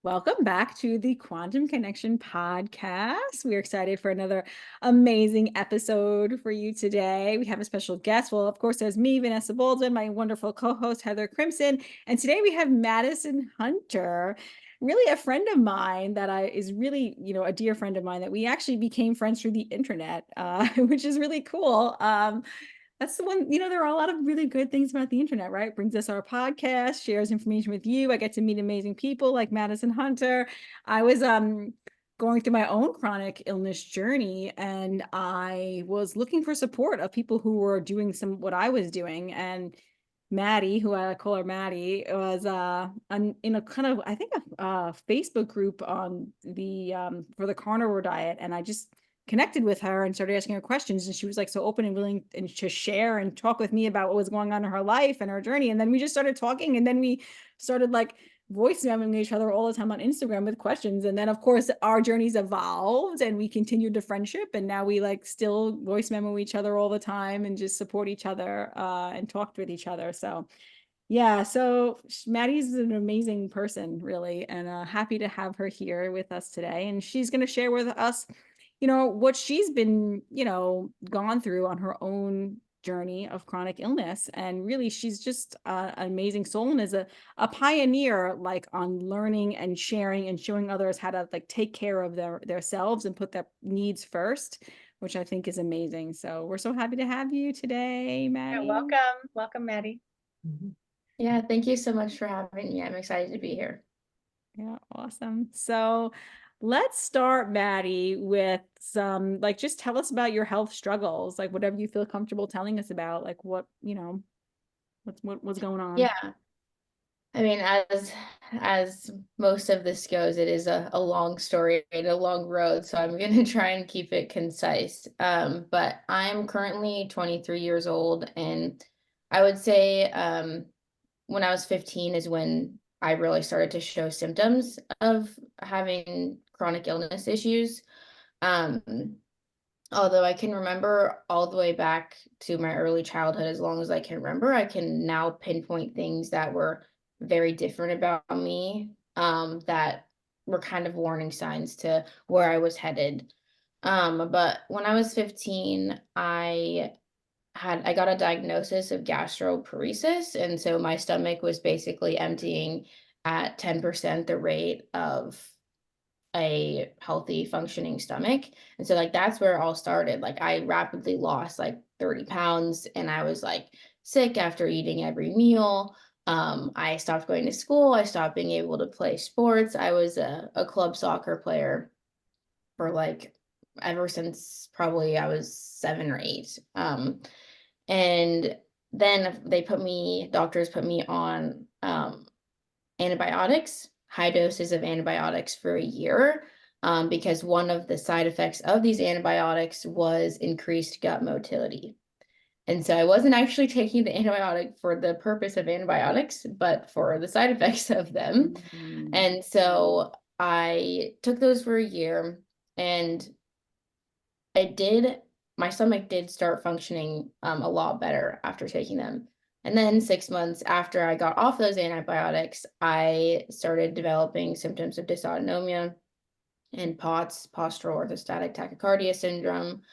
Welcome back to the Quantum Connection podcast. We're excited for another amazing episode for you today. We have a special guest. Well, of course, there's me, Vanessa Bolden, my wonderful co-host, Heather Crimson. And today we have Madison Hunter, really a friend of mine is really, a dear friend of mine that we actually became friends through the internet, which is really cool. That's the one, there are a lot of really good things about the internet, right? It brings us our podcast, shares information with you. I get to meet amazing people like Madison Hunter. I was going through my own chronic illness journey, and I was looking for support of people who were doing what I was doing. And Maddie, who I call her Maddie, was in a kind of, I think, a Facebook group on the for the carnivore diet, and I just connected with her and started asking her questions, and she was like so open and willing and to share and talk with me about what was going on in her life and her journey. And then we just started talking, and then we started like voice messaging each other all the time on Instagram with questions. And then of course our journeys evolved and we continued the friendship, and now we like still voice memo each other all the time and just support each other and talked with each other. So yeah, so Maddie's an amazing person, really, and happy to have her here with us today. And she's going to share with us, what she's been, gone through on her own journey of chronic illness. And really, she's just an amazing soul and is a pioneer, like on learning and sharing and showing others how to like take care of their selves and put their needs first, which I think is amazing. So we're so happy to have you today, Yeah, Maddie. welcome, Maddie. Yeah, thank you so much for having me. I'm excited to be here. Yeah, awesome. So let's start, Maddie, with some like just tell us about your health struggles, like whatever you feel comfortable telling us about, like what's going on. Yeah, I mean, as most of this goes, it is a long story and a long road, so I'm gonna try and keep it concise. But I'm currently 23 years old, and I would say when I was 15 is when I really started to show symptoms of having chronic illness issues. Um, Although I can remember all the way back to my early childhood, as long as I can remember, I can now pinpoint things that were very different about me, that were kind of warning signs to where I was headed. But when I was 15, I got a diagnosis of gastroparesis, and so my stomach was basically emptying at 10% the rate of a healthy functioning stomach. And so like that's where it all started. Like I rapidly lost like 30 pounds, and I was like sick after eating every meal. I stopped going to school. I stopped being able to play sports. I was a club soccer player for like ever since probably I was 7 or 8. And then doctors put me on antibiotics, high doses of antibiotics for a year, because one of the side effects of these antibiotics was increased gut motility. And so I wasn't actually taking the antibiotic for the purpose of antibiotics, but for the side effects of them. Mm. And so I took those for a year, and my stomach did start functioning a lot better after taking them. And then 6 months after I got off those antibiotics, I started developing symptoms of dysautonomia and POTS, postural orthostatic tachycardia syndrome.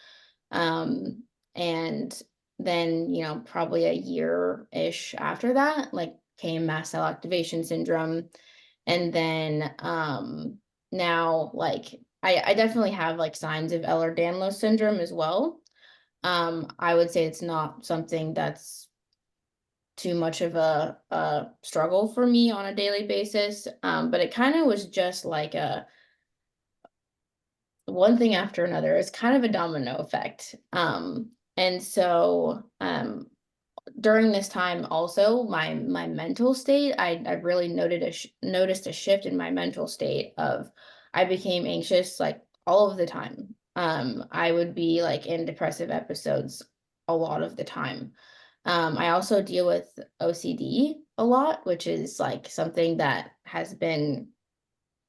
And then, probably a year-ish after that, like came mast cell activation syndrome. And then now, like, I definitely have like signs of Ehlers-Danlos syndrome as well. I would say it's not something that's too much of a struggle for me on a daily basis. But it kind of was just like a one thing after another. It's kind of a domino effect. And so during this time also my mental state, I really noticed a shift in my mental state of I became anxious like all of the time. I would be like in depressive episodes a lot of the time. I also deal with OCD a lot, which is like something that has been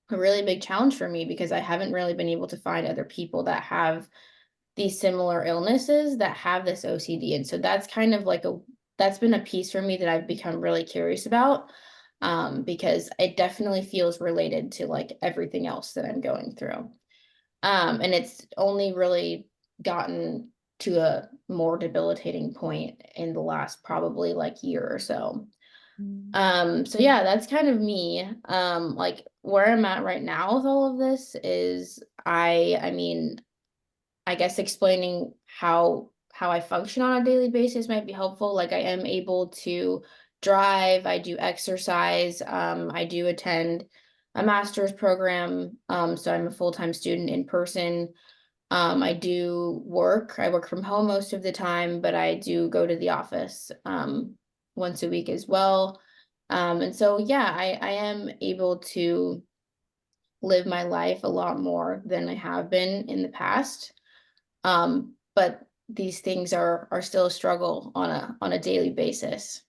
a really big challenge for me because I haven't really been able to find other people that have these similar illnesses that have this OCD. And so that's kind of like that's been a piece for me that I've become really curious about. because it definitely feels related to like everything else that I'm going through. And it's only really gotten to a more debilitating point in the last probably like year or so. Mm. So yeah, that's kind of me. Like where I'm at right now with all of this is I mean, I guess explaining how I function on a daily basis might be helpful. Like I am able to drive, I do exercise, I do attend a master's program. So I'm a full-time student in person. I do work. I work from home most of the time, but I do go to the office once a week as well. And so, yeah, I am able to live my life a lot more than I have been in the past. But these things are still a struggle on a daily basis.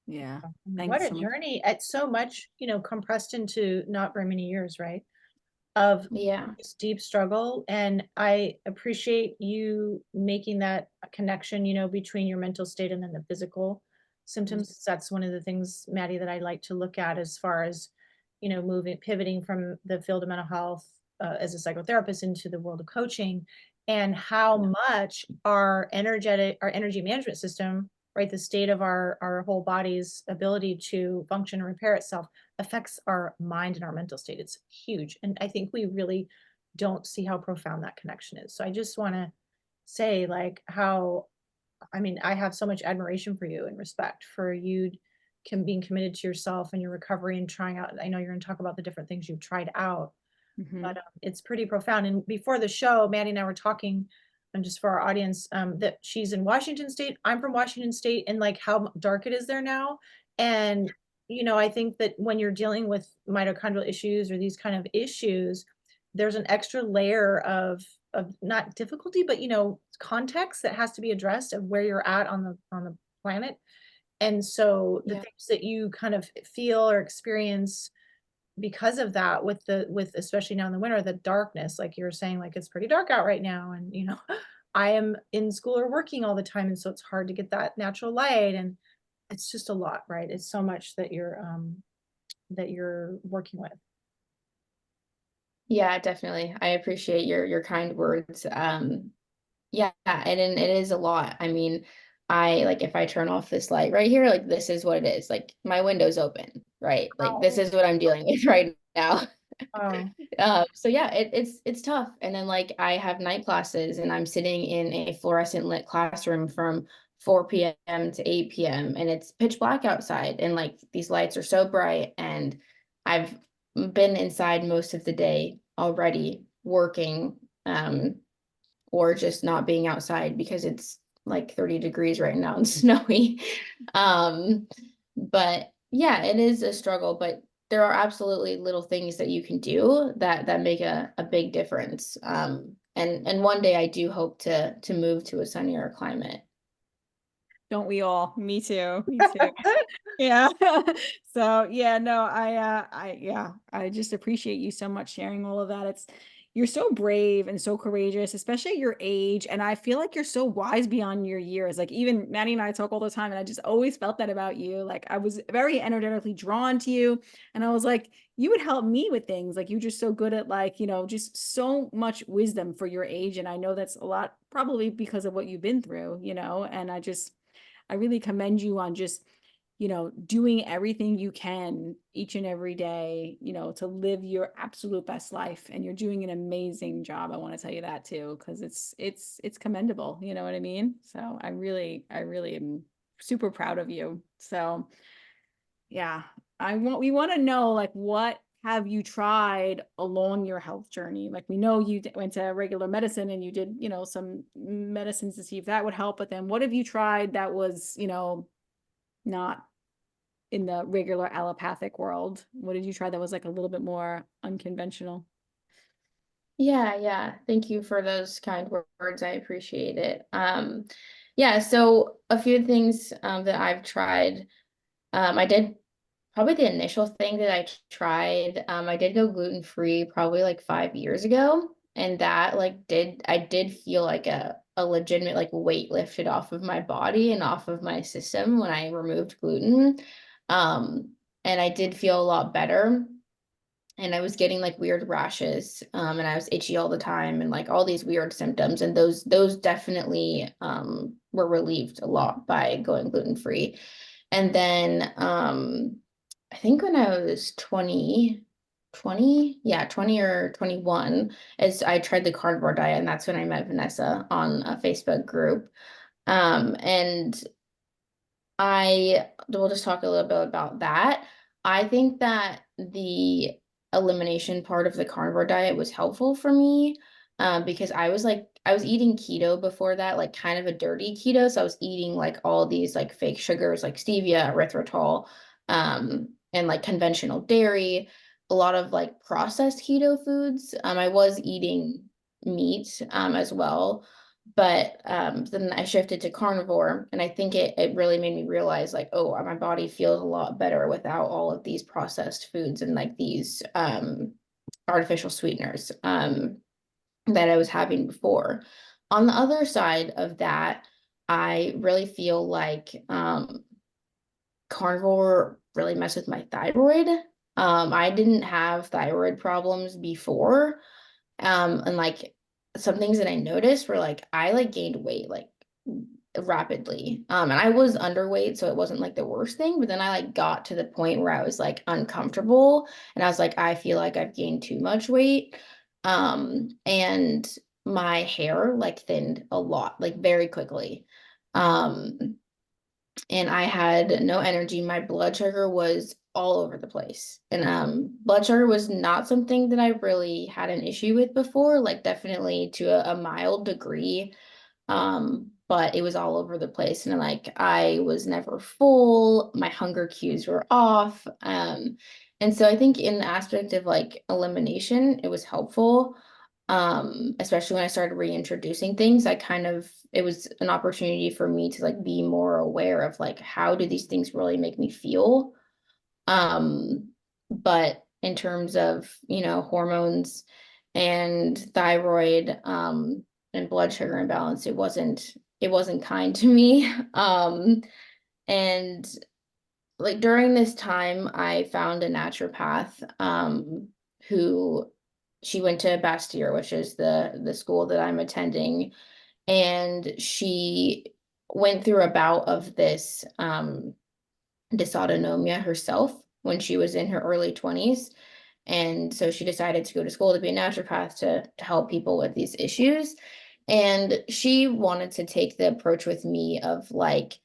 Yeah. What Thanks a so much. journey. It's so much, compressed into not very many years, right? Of Yeah. this deep struggle. And I appreciate you making that connection, between your mental state and then the physical symptoms. That's one of the things, Maddie, that I like to look at as far as, moving, pivoting from the field of mental health as a psychotherapist into the world of coaching, and how Yeah. much our energy management system, right, the state of our whole body's ability to function and repair itself affects our mind and our mental state. It's huge. And I think we really don't see how profound that connection is. So I just want to say, like, how, I mean, I have so much admiration for you and respect for you being committed to yourself and your recovery and trying out. I know you're going to talk about the different things you've tried out, Mhm. but it's pretty profound. And before the show, Maddie and I were talking, and just for our audience, that she's in Washington State. I'm from Washington State, and like how dark it is there now. And I think that when you're dealing with mitochondrial issues or these kind of issues, there's an extra layer of not difficulty, but context that has to be addressed of where you're at on the planet. And so the Yeah. things that you kind of feel or experience because of that, with especially now in the winter, the darkness, like you were saying, like it's pretty dark out right now, and I am in school or working all the time, and so it's hard to get that natural light, and it's just a lot, right? It's so much that you're working with. Yeah, definitely. I appreciate your kind words. Yeah, and it is a lot. I mean, I like if I turn off this light right here, like this is what it is. Like my window's open, right? Like this Oh, is what I'm dealing with right now. oh, So yeah, it's tough. And then like I have night classes and I'm sitting in a fluorescent lit classroom from 4 p.m. to 8 p.m. and it's pitch black outside and like these lights are so bright and I've been inside most of the day already working or just not being outside because it's like 30 degrees right now and snowy. Um, but yeah, it is a struggle, but there are absolutely little things that you can do that make a big difference. And one day I do hope to move to a sunnier climate. Don't we all? Me too. Me too. Yeah. So yeah, no, yeah, I just appreciate you so much sharing all of that. You're so brave and so courageous, especially at your age. And I feel like you're so wise beyond your years. Like even Maddie and I talk all the time, and I just always felt that about you. Like I was very energetically drawn to you. And I was like, you would help me with things. Like you're just so good at like, just so much wisdom for your age. And I know that's a lot probably because of what you've been through, and I really commend you on just doing everything you can each and every day, to live your absolute best life. And you're doing an amazing job. I want to tell you that too, because it's commendable. You know what I mean? So I really am super proud of you. So yeah, we want to know like what have you tried along your health journey? Like we know you went to regular medicine and you did, some medicines to see if that would help. But then what have you tried that was, not in the regular allopathic world? What did you try that was like a little bit more unconventional? Yeah, yeah. Thank you for those kind words. I appreciate it. Yeah, so a few things that I've tried. I did probably the initial thing that I tried. I did go gluten-free probably like 5 years ago, and that like I did feel like a legitimate like weight lifted off of my body and off of my system when I removed gluten. Um, and I did feel a lot better. And I was getting like weird rashes, and I was itchy all the time and like all these weird symptoms. And those definitely were relieved a lot by going gluten-free. And then I think when I was 20 or 21, as I tried the carnivore diet, and that's when I met Vanessa on a Facebook group. And I will just talk a little bit about that. I think that the elimination part of the carnivore diet was helpful for me, because I was eating keto before that, like kind of a dirty keto. So I was eating like all these like fake sugars like stevia, erythritol, and like conventional dairy, a lot of like processed keto foods. I was eating meat as well. But then I shifted to carnivore, and I think it really made me realize like, oh, my body feels a lot better without all of these processed foods and like these artificial sweeteners that I was having before. On the other side of that, I really feel like carnivore really messed with my thyroid. I didn't have thyroid problems before. And like some things that I noticed were like I like gained weight like rapidly. And I was underweight, so it wasn't like the worst thing, but then I like got to the point where I was like uncomfortable and I was like, I feel like I've gained too much weight. And my hair like thinned a lot, like very quickly. Um, and I had no energy. My blood sugar was all over the place. And blood sugar was not something that I really had an issue with before, like definitely to a mild degree. But it was all over the place. And like I was never full, my hunger cues were off. And so I think in the aspect of like elimination, it was helpful. Especially when I started reintroducing things, it was an opportunity for me to like be more aware of like how do these things really make me feel. But in terms of, hormones and thyroid, and blood sugar imbalance, it wasn't kind to me. And like during this time, I found a naturopath, who she went to Bastyr, which is the school that I'm attending, and she went through a bout of this dysautonomia herself when she was in her early 20s. And so she decided to go to school to be a naturopath to help people with these issues. And she wanted to take the approach with me of like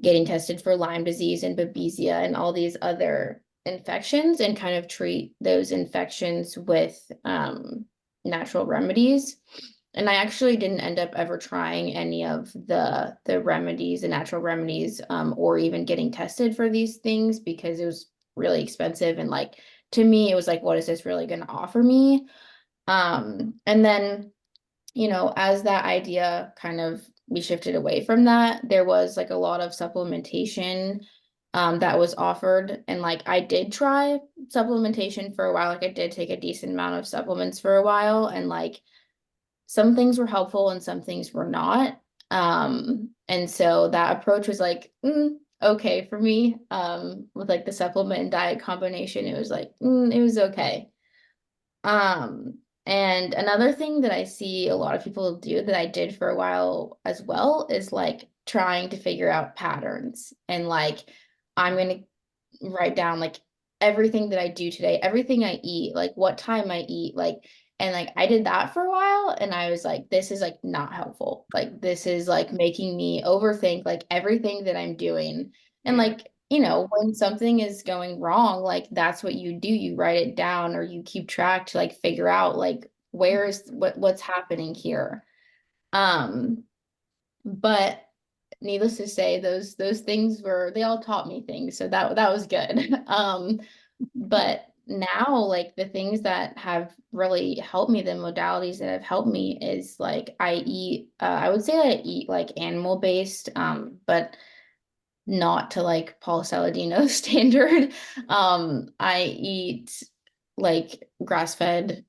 getting tested for Lyme disease and Babesia and all these other infections and kind of treat those infections with natural remedies. And I actually didn't end up ever trying any of the remedies, the natural remedies, or even getting tested for these things because it was really expensive. And like to me, it was like, what is this really going to offer me? And then as that idea kind of we shifted away from that, there was like a lot of supplementation that was offered. And like I did try supplementation for a while. Like I did take a decent amount of supplements for a while, and like some things were helpful and some things were not. And so that approach was like, okay for me. With like the supplement and diet combination, it was like, it was okay. And another thing that I see a lot of people do that I did for a while as well is like trying to figure out patterns, and like I'm gonna write down like everything that I do today, everything I eat, like what time I eat, like and like I did that for a while and I was like, this is like not helpful. Like this is like making me overthink like everything that I'm doing. And like, when something is going wrong, like that's what you do. You write it down or you keep track to like figure out like what's happening here. Um, but needless to say, those things they all taught me things. So that was good. But now like the things that have really helped me, the modalities that have helped me is like I would say I eat like animal based, but not to like Paul Saladino standard. I eat like grass-fed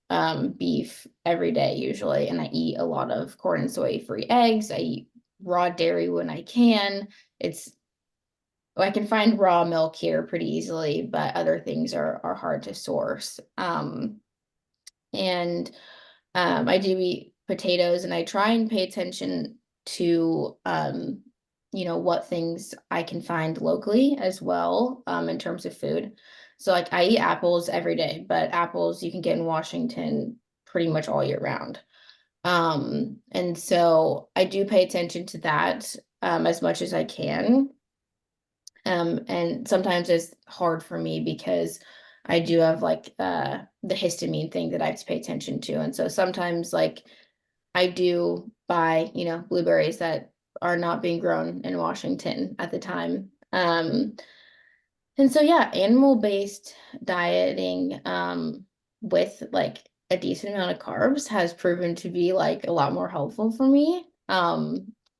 beef every day usually, and I eat a lot of corn and soy free eggs. I eat raw dairy when I can. It's I can find raw milk here pretty easily, but other things are hard to source. And I do eat potatoes, and I try and pay attention to what things I can find locally as well, in terms of food. So like I eat apples every day, but apples you can get in Washington pretty much all year round. And so I do pay attention to that as much as I can. And sometimes it's hard for me because I do have like the histamine thing that I have to pay attention to. And so sometimes like I do buy, blueberries that are not being grown in Washington at the time. And so yeah, animal-based dieting with like a decent amount of carbs has proven to be like a lot more helpful for me.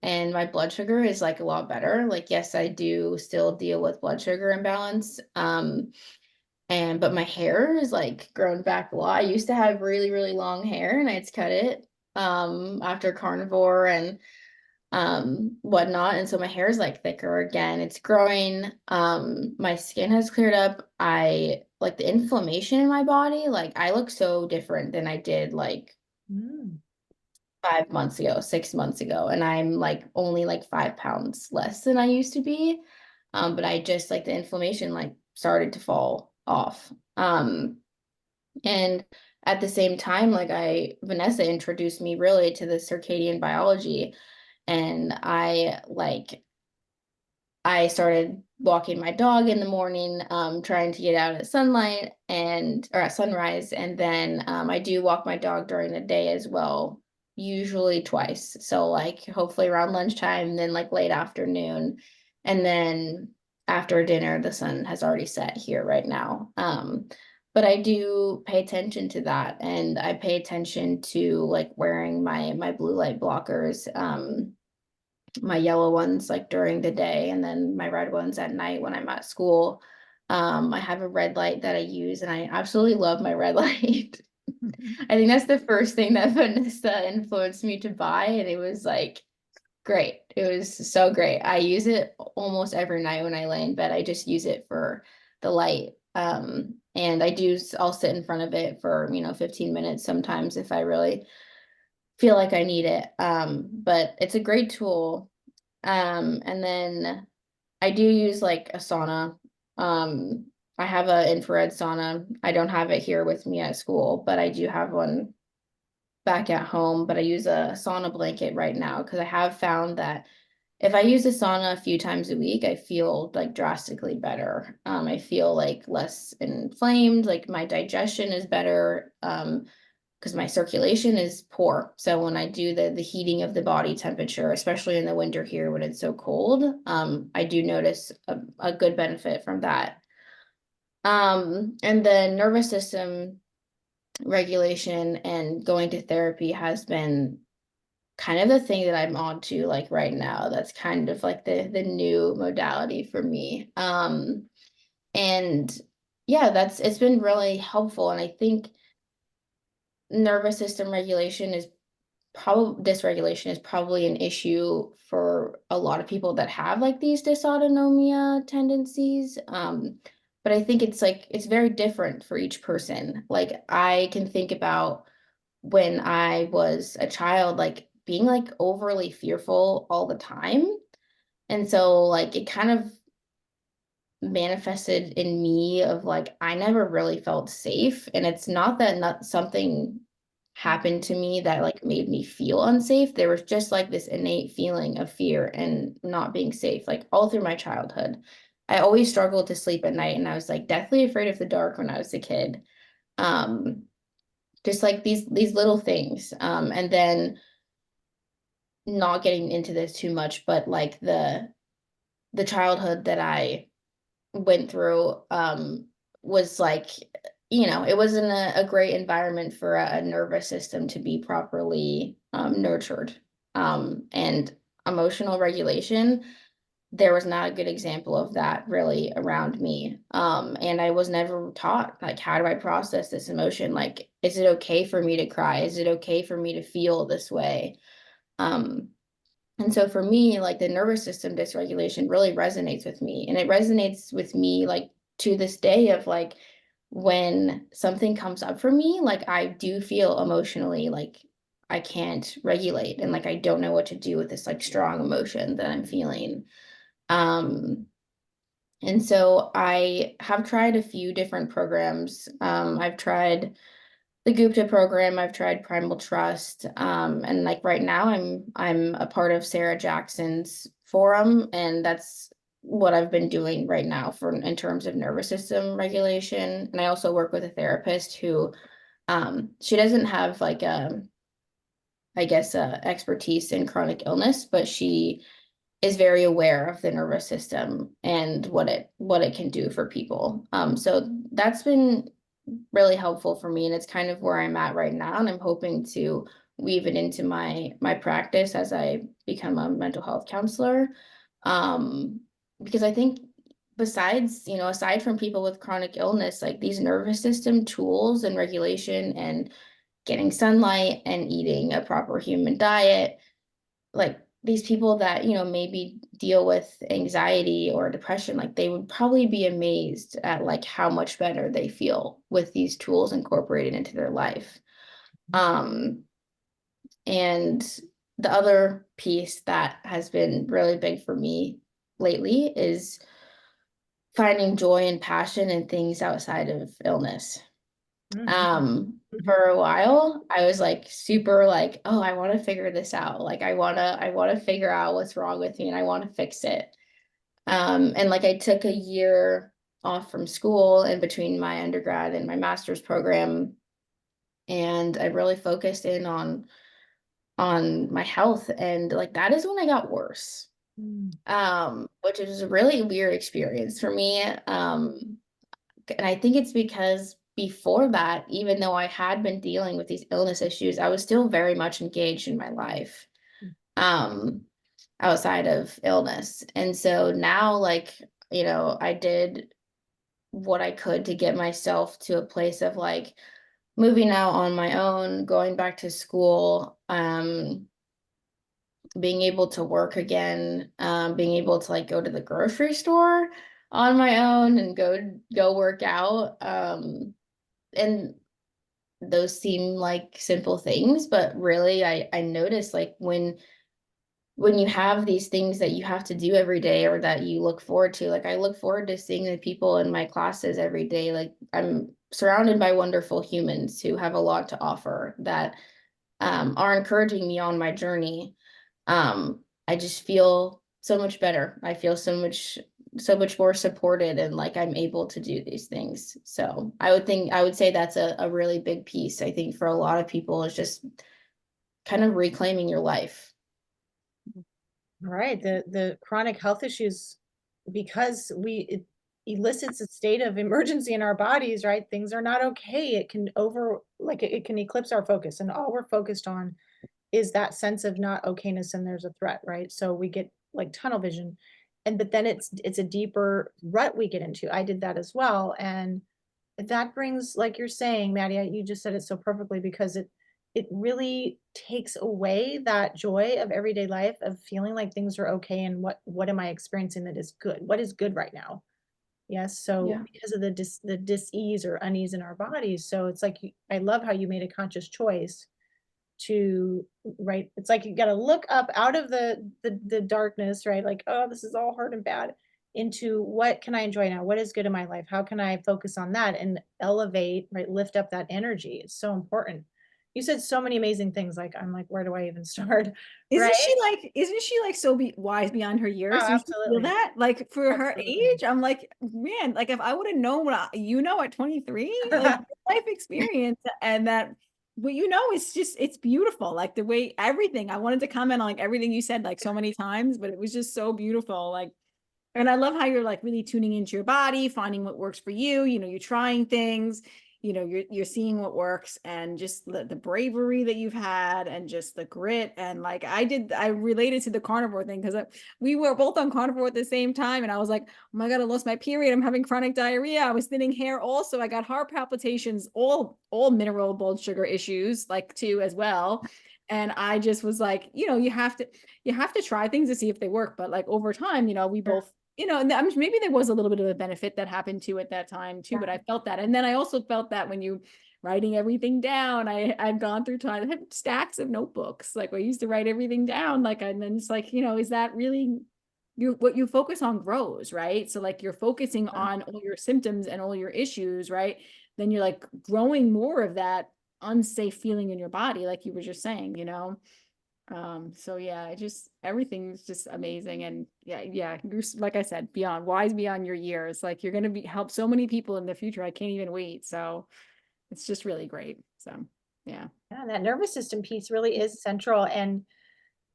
And my blood sugar is like a lot better. Like, yes, I do still deal with blood sugar imbalance. But my hair is like grown back a lot. I used to have really, really long hair, and I had to cut it after carnivore and whatnot. And so my hair is like thicker again. It's growing. My skin has cleared up. I like the inflammation in my body. Like I look so different than I did like Mm. 5 months ago, 6 months ago. And I'm like only like 5 pounds less than I used to be. But I just like the inflammation like started to fall off. And at the same time, like Vanessa introduced me really to the circadian biology, and I started walking my dog in the morning, trying to get out at sunlight or at sunrise. And then I do walk my dog during the day as well, usually twice. So like hopefully around lunchtime, then like late afternoon. And then after dinner, the sun has already set here right now. But I do pay attention to that, and I pay attention to like wearing my blue light blockers. My yellow ones like during the day, and then my red ones at night when I'm at school. I have a red light that I use, and I absolutely love my red light. I think that's the first thing that Vanessa influenced me to buy, and it was like great. It was so great. I use it almost every night when I lay in bed. I just use it for the light. And I'll sit in front of it for, 15 minutes sometimes if I really feel like I need it. But it's a great tool. And then I do use like a sauna. I have an infrared sauna. I don't have it here with me at school, but I do have one back at home. But I use a sauna blanket right now because I have found that if I use the sauna a few times a week, I feel like drastically better. I feel like less inflamed, like my digestion is better. Because my circulation is poor. So when I do the heating of the body temperature, especially in the winter here when it's so cold, I do notice a good benefit from that. And the nervous system regulation and going to therapy has been kind of the thing that I'm on to like right now. That's kind of like the new modality for me. And yeah, it's been really helpful. And I think nervous system regulation is dysregulation is probably an issue for a lot of people that have like these dysautonomia tendencies. But I think it's very different for each person. Like I can think about when I was a child, like being like overly fearful all the time. And so like it kind of manifested in me of like I never really felt safe. And it's not that not something happened to me that like made me feel unsafe. There was just like this innate feeling of fear and not being safe, like all through my childhood. I always struggled to sleep at night, and I was like deathly afraid of the dark when I was a kid. Um, just like these little things. And then not getting into this too much, but like the childhood that I went through was like, it wasn't a great environment for a nervous system to be properly nurtured. And emotional regulation, there was not a good example of that really around me. And I was never taught, like, how do I process this emotion? Like, is it okay for me to cry? Is it okay for me to feel this way? Um, And so for me, like the nervous system dysregulation really resonates with me. And it resonates with me like to this day of like when something comes up for me, like I do feel emotionally like I can't regulate and like I don't know what to do with this like strong emotion that I'm feeling. Um, and so I have tried a few different programs. I've tried the Gupta program, I've tried Primal Trust, and like right now I'm a part of Sarah Jackson's forum, and that's what I've been doing right now for in terms of nervous system regulation. And I also work with a therapist who she doesn't have like a I guess expertise in chronic illness, but she is very aware of the nervous system and what it can do for people. So that's been really helpful for me, and it's kind of where I'm at right now, and I'm hoping to weave it into my practice as I become a mental health counselor. Because I think besides, you know, aside from people with chronic illness, like these nervous system tools and regulation and getting sunlight and eating a proper human diet, like these people that, you know, maybe deal with anxiety or depression, like they would probably be amazed at like how much better they feel with these tools incorporated into their life. Um, and the other piece that has been really big for me lately is finding joy and passion in things outside of illness. For a while, I was like super like, oh, I want to figure this out. Like I want to figure out what's wrong with me and I want to fix it. And like I took a year off from school in between my undergrad and my master's program, and I really focused in on my health, and like that is when I got worse. Which is a really weird experience for me. And I think it's because before that, even though I had been dealing with these illness issues, I was still very much engaged in my life, um, outside of illness. And so now, like, you know, I did what I could to get myself to a place of like moving out on my own, going back to school, being able to work again, being able to like go to the grocery store on my own and go work out. And those seem like simple things, but really I notice like when you have these things that you have to do every day or that you look forward to, like I look forward to seeing the people in my classes every day. Like I'm surrounded by wonderful humans who have a lot to offer that are encouraging me on my journey. I just feel so much better. I feel so much more supported and like I'm able to do these things. So I would say that's a really big piece. I think for a lot of people is just kind of reclaiming your life. Right. The chronic health issues, because it elicits a state of emergency in our bodies, right? Things are not okay. It can it can eclipse our focus, and all we're focused on is that sense of not okayness and there's a threat, right? So we get like tunnel vision. And but then it's a deeper rut we get into. I did that as well. And that brings, like you're saying, Maddie, you just said it so perfectly, because it really takes away that joy of everyday life, of feeling like things are okay, and what am I experiencing that is good? What is good right now? Yes. So Yeah. because of the dis-ease or unease in our bodies. So it's like I love how you made a conscious choice to, right, it's like you got to look up out of the darkness, right, like, oh, this is all hard and bad, into what can I enjoy now, what is good in my life, how can I focus on that and elevate, right, lift up that energy. It's so important. You said so many amazing things, like I'm like, where do I even start? Right. Isn't she like so wise beyond her years? Oh, Don't you feel absolutely. that? Like for her Absolutely. age, I'm like, man, like if I would have known you know, at 23, like life experience and that what you know is just it's beautiful. Like the way everything, I wanted to comment on like everything you said like so many times, but it was just so beautiful. Like, and I love how you're like really tuning into your body, finding what works for you. You know, you're trying things, you know, you're seeing what works, and just the bravery that you've had and just the grit. And like I related to the carnivore thing because we were both on carnivore at the same time. And I was like, oh my God, I lost my period. I'm having chronic diarrhea. I was thinning hair also. I got heart palpitations, all mineral blood sugar issues, like too, as well. And I just was like, you have to try things to see if they work. But like over time, we Sure. both, and maybe there was a little bit of a benefit that happened too at that time too, Yeah. but I felt that. And then I also felt that when you writing everything down, I've gone through time, I had stacks of notebooks. Like I used to write everything down. Like, and then it's like, is that really what you focus on grows, right? So like you're focusing on all your symptoms and all your issues, right? Then you're like growing more of that unsafe feeling in your body, like you were just saying, so yeah, everything's just amazing. And yeah, you're, like I said, wise beyond your years. Like you're going to help so many people in the future. I can't even wait. So it's just really great. So yeah. Yeah, that nervous system piece really is central. And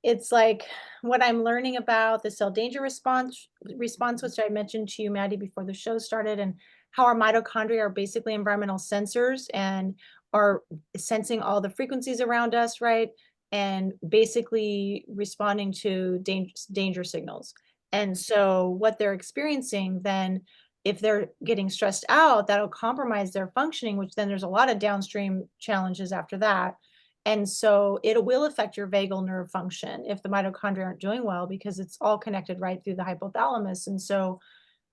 it's like what I'm learning about the cell danger response, which I mentioned to you, Maddie, before the show started, and how our mitochondria are basically environmental sensors and are sensing all the frequencies around us, right? And basically responding to danger signals. And so what they're experiencing then, if they're getting stressed out, that'll compromise their functioning, which then there's a lot of downstream challenges after that. And so it will affect your vagal nerve function if the mitochondria aren't doing well, because it's all connected right through the hypothalamus. And so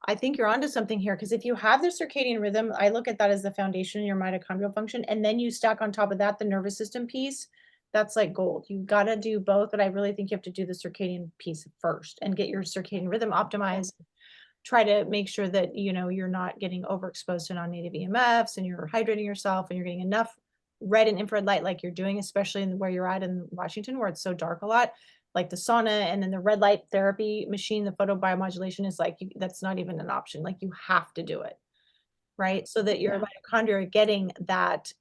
I think you're onto something here, because if you have the circadian rhythm, I look at that as the foundation in your mitochondrial function. And then you stack on top of that the nervous system piece. That's like gold. You got to do both, but I really think you have to do the circadian piece first and get your circadian rhythm optimized. Try to make sure that you're not getting overexposed to non-native EMFs, and you're hydrating yourself, and you're getting enough red and infrared light like you're doing, especially in where you're at in Washington, where it's so dark a lot, like the sauna and then the red light therapy machine, the photobiomodulation is like, that's not even an option. Like you have to do it, right? So that your Yeah. mitochondria are getting that,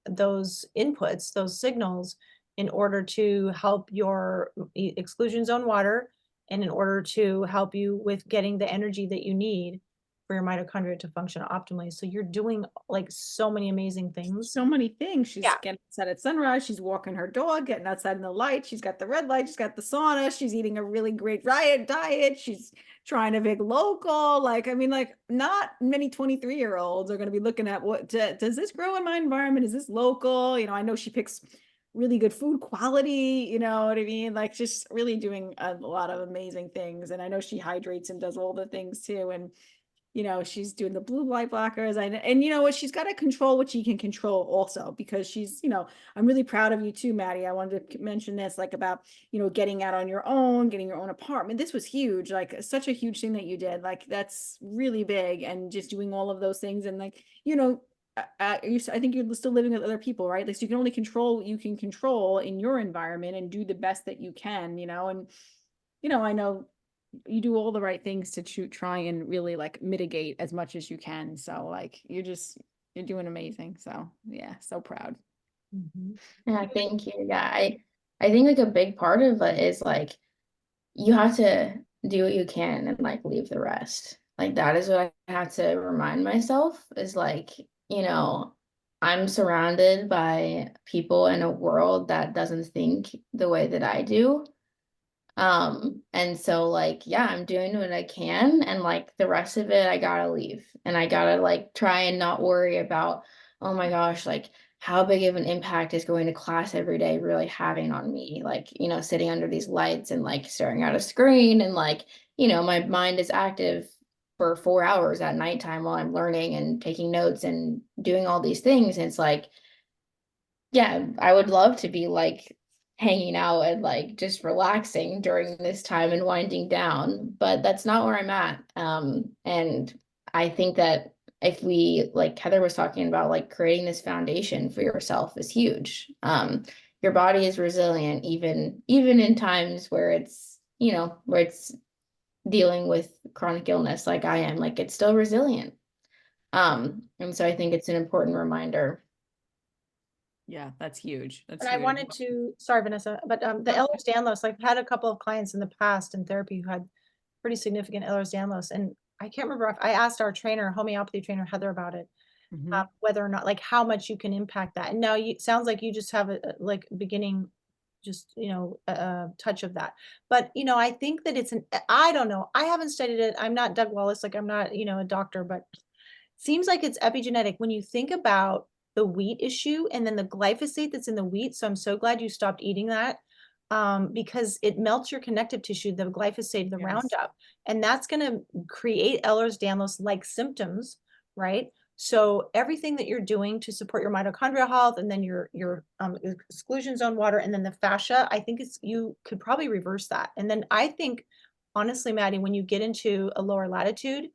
those inputs, those signals, in order to help your exclusion zone water, and in order to help you with getting the energy that you need for your mitochondria to function optimally. So you're doing like so many amazing things. So many things. She's Yeah. getting outside at sunrise. She's walking her dog, getting outside in the light. She's got the red light. She's got the sauna. She's eating a really great diet. She's trying to big local. Like, I mean, like not many 23-year-olds are going to be looking at does this grow in my environment? Is this local? I know she picks really good food quality, you know what I mean? Like just really doing a lot of amazing things. And I know she hydrates and does all the things too. And she's doing the blue light blockers. And you know what? She's got to control what she can control also, because I'm really proud of you too, Maddie. I wanted to mention this, like about, getting out on your own, getting your own apartment. This was huge, like such a huge thing that you did. Like that's really big, and just doing all of those things. And like, I think you're still living with other people, right? Like, so you can only control what you can control in your environment and do the best that you can, and, I know you do all the right things to try and really like mitigate as much as you can. So like you're doing amazing. So yeah, so proud. Mhm. Yeah, thank you. Yeah, I think like a big part of it is like you have to do what you can and like leave the rest. Like that is what I have to remind myself is like, you know, I'm surrounded by people in a world that doesn't think the way that I do. And so like, yeah, I'm doing what I can, and like the rest of it, I gotta leave, and I gotta like try and not worry about, oh my gosh, like how big of an impact is going to class every day really having on me? Like, sitting under these lights and like staring at a screen, and like, my mind is active for 4 hours at nighttime while I'm learning and taking notes and doing all these things. And it's like, yeah, I would love to be like hanging out and like just relaxing during this time and winding down, but that's not where I'm at. And I think that if we, like Heather was talking about, like creating this foundation for yourself is huge. Your body is resilient even in times where it's dealing with chronic illness like I am, like it's still resilient. And so I think it's an important reminder. Yeah, that's huge. That's And I huge. wanted to, sorry, Vanessa, but the Ehlers-Danlos, I've had a couple of clients in the past in therapy who had pretty significant Ehlers-Danlos, and I can't remember if I asked our trainer, homeopathy trainer Heather, about it, Mhm. whether or not, like, how much you can impact that. And now sounds like you just have like beginning, just a touch of that. But I think that I don't know. I haven't studied it. I'm not Doug Wallace. Like I'm not a doctor, but seems like it's epigenetic when you think about the wheat issue and then the glyphosate that's in the wheat. So I'm so glad you stopped eating that, because it melts your connective tissue, the glyphosate, the Yes. Roundup, and that's going to create Ehlers-Danlos like symptoms, right? So everything that you're doing to support your mitochondrial health, and then your exclusion zone water, and then the fascia, I think you could probably reverse that. And then I think, honestly, Maddie, when you get into a lower latitude,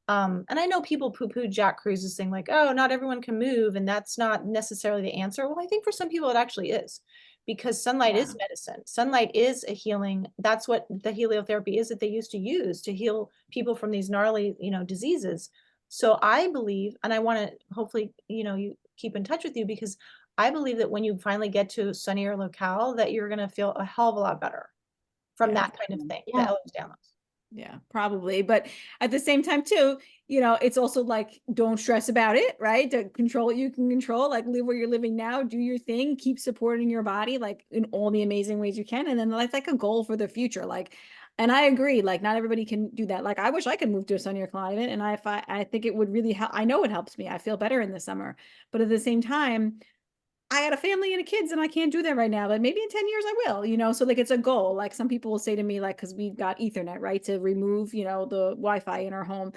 and I know people poo-poo Jack Cruz's thing like, oh, not everyone can move, and that's not necessarily the answer. Well, I think for some people it actually is, because sunlight Yeah. is medicine. Sunlight is a healing. That's what the heliotherapy is that they used to use to heal people from these gnarly, diseases. So I believe, and I want to hopefully, you keep in touch with you, because I believe that when you finally get to a sunnier locale, that you're going to feel a hell of a lot better from Yeah. that kind of thing, the Yeah. Ehlers-Danlos. Yeah, probably. But at the same time, too, it's also like, don't stress about it, right? To control what you can control, like live where you're living now, do your thing, keep supporting your body, like in all the amazing ways you can. And then that's like a goal for the future. Like, and I agree, like not everybody can do that. Like, I wish I could move to a sunnier climate. And I think it would really help. I know it helps me. I feel better in the summer. But at the same time, I had a family and a kids and I can't do that right now, but maybe in 10 years I will, so like it's a goal. Like some people will say to me, like, cause we've got Ethernet, right? To remove, the Wi-Fi in our home.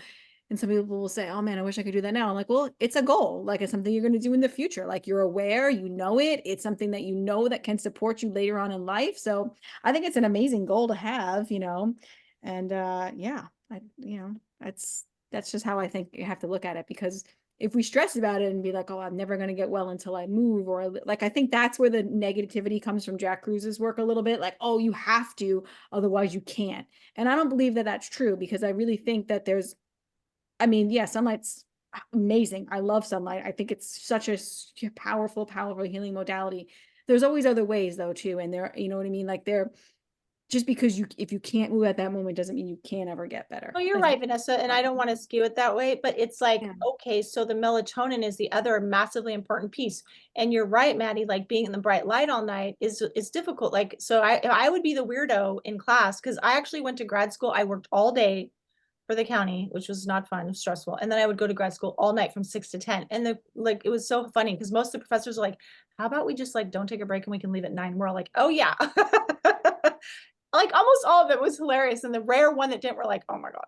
And some people will say, oh man, I wish I could do that now. I'm like, well, it's a goal. Like it's something you're going to do in the future. Like you're aware, it. It's something that that can support you later on in life. So I think it's an amazing goal to have. And yeah, that's just how I think you have to look at it, because if we stress about it and be like, oh, I'm never going to get well until I move, or like, I think that's where the negativity comes from Jack Cruz's work a little bit, like, oh, you have to, otherwise you can't. And I don't believe that that's true, because I really think that yeah, sunlight's amazing. I love sunlight. I think it's such a powerful, powerful healing modality. There's always other ways though, too. And you know what I mean? Like just because if you can't move at that moment doesn't mean you can't ever get better. Oh, you're right, Vanessa, and I don't want to skew it that way, but it's like, Yeah. okay, so the melatonin is the other massively important piece. And you're right, Maddie, like being in the bright light all night is difficult. Like, so I would be the weirdo in class, because I actually went to grad school. I worked all day for the county, which was not fun, it was stressful. And then I would go to grad school all night from 6 to 10. And it was so funny because most of the professors are like, how about we just like don't take a break and we can leave at 9? We're all like, oh yeah. Like almost all of it was hilarious, and the rare one that didn't, were like, oh my god.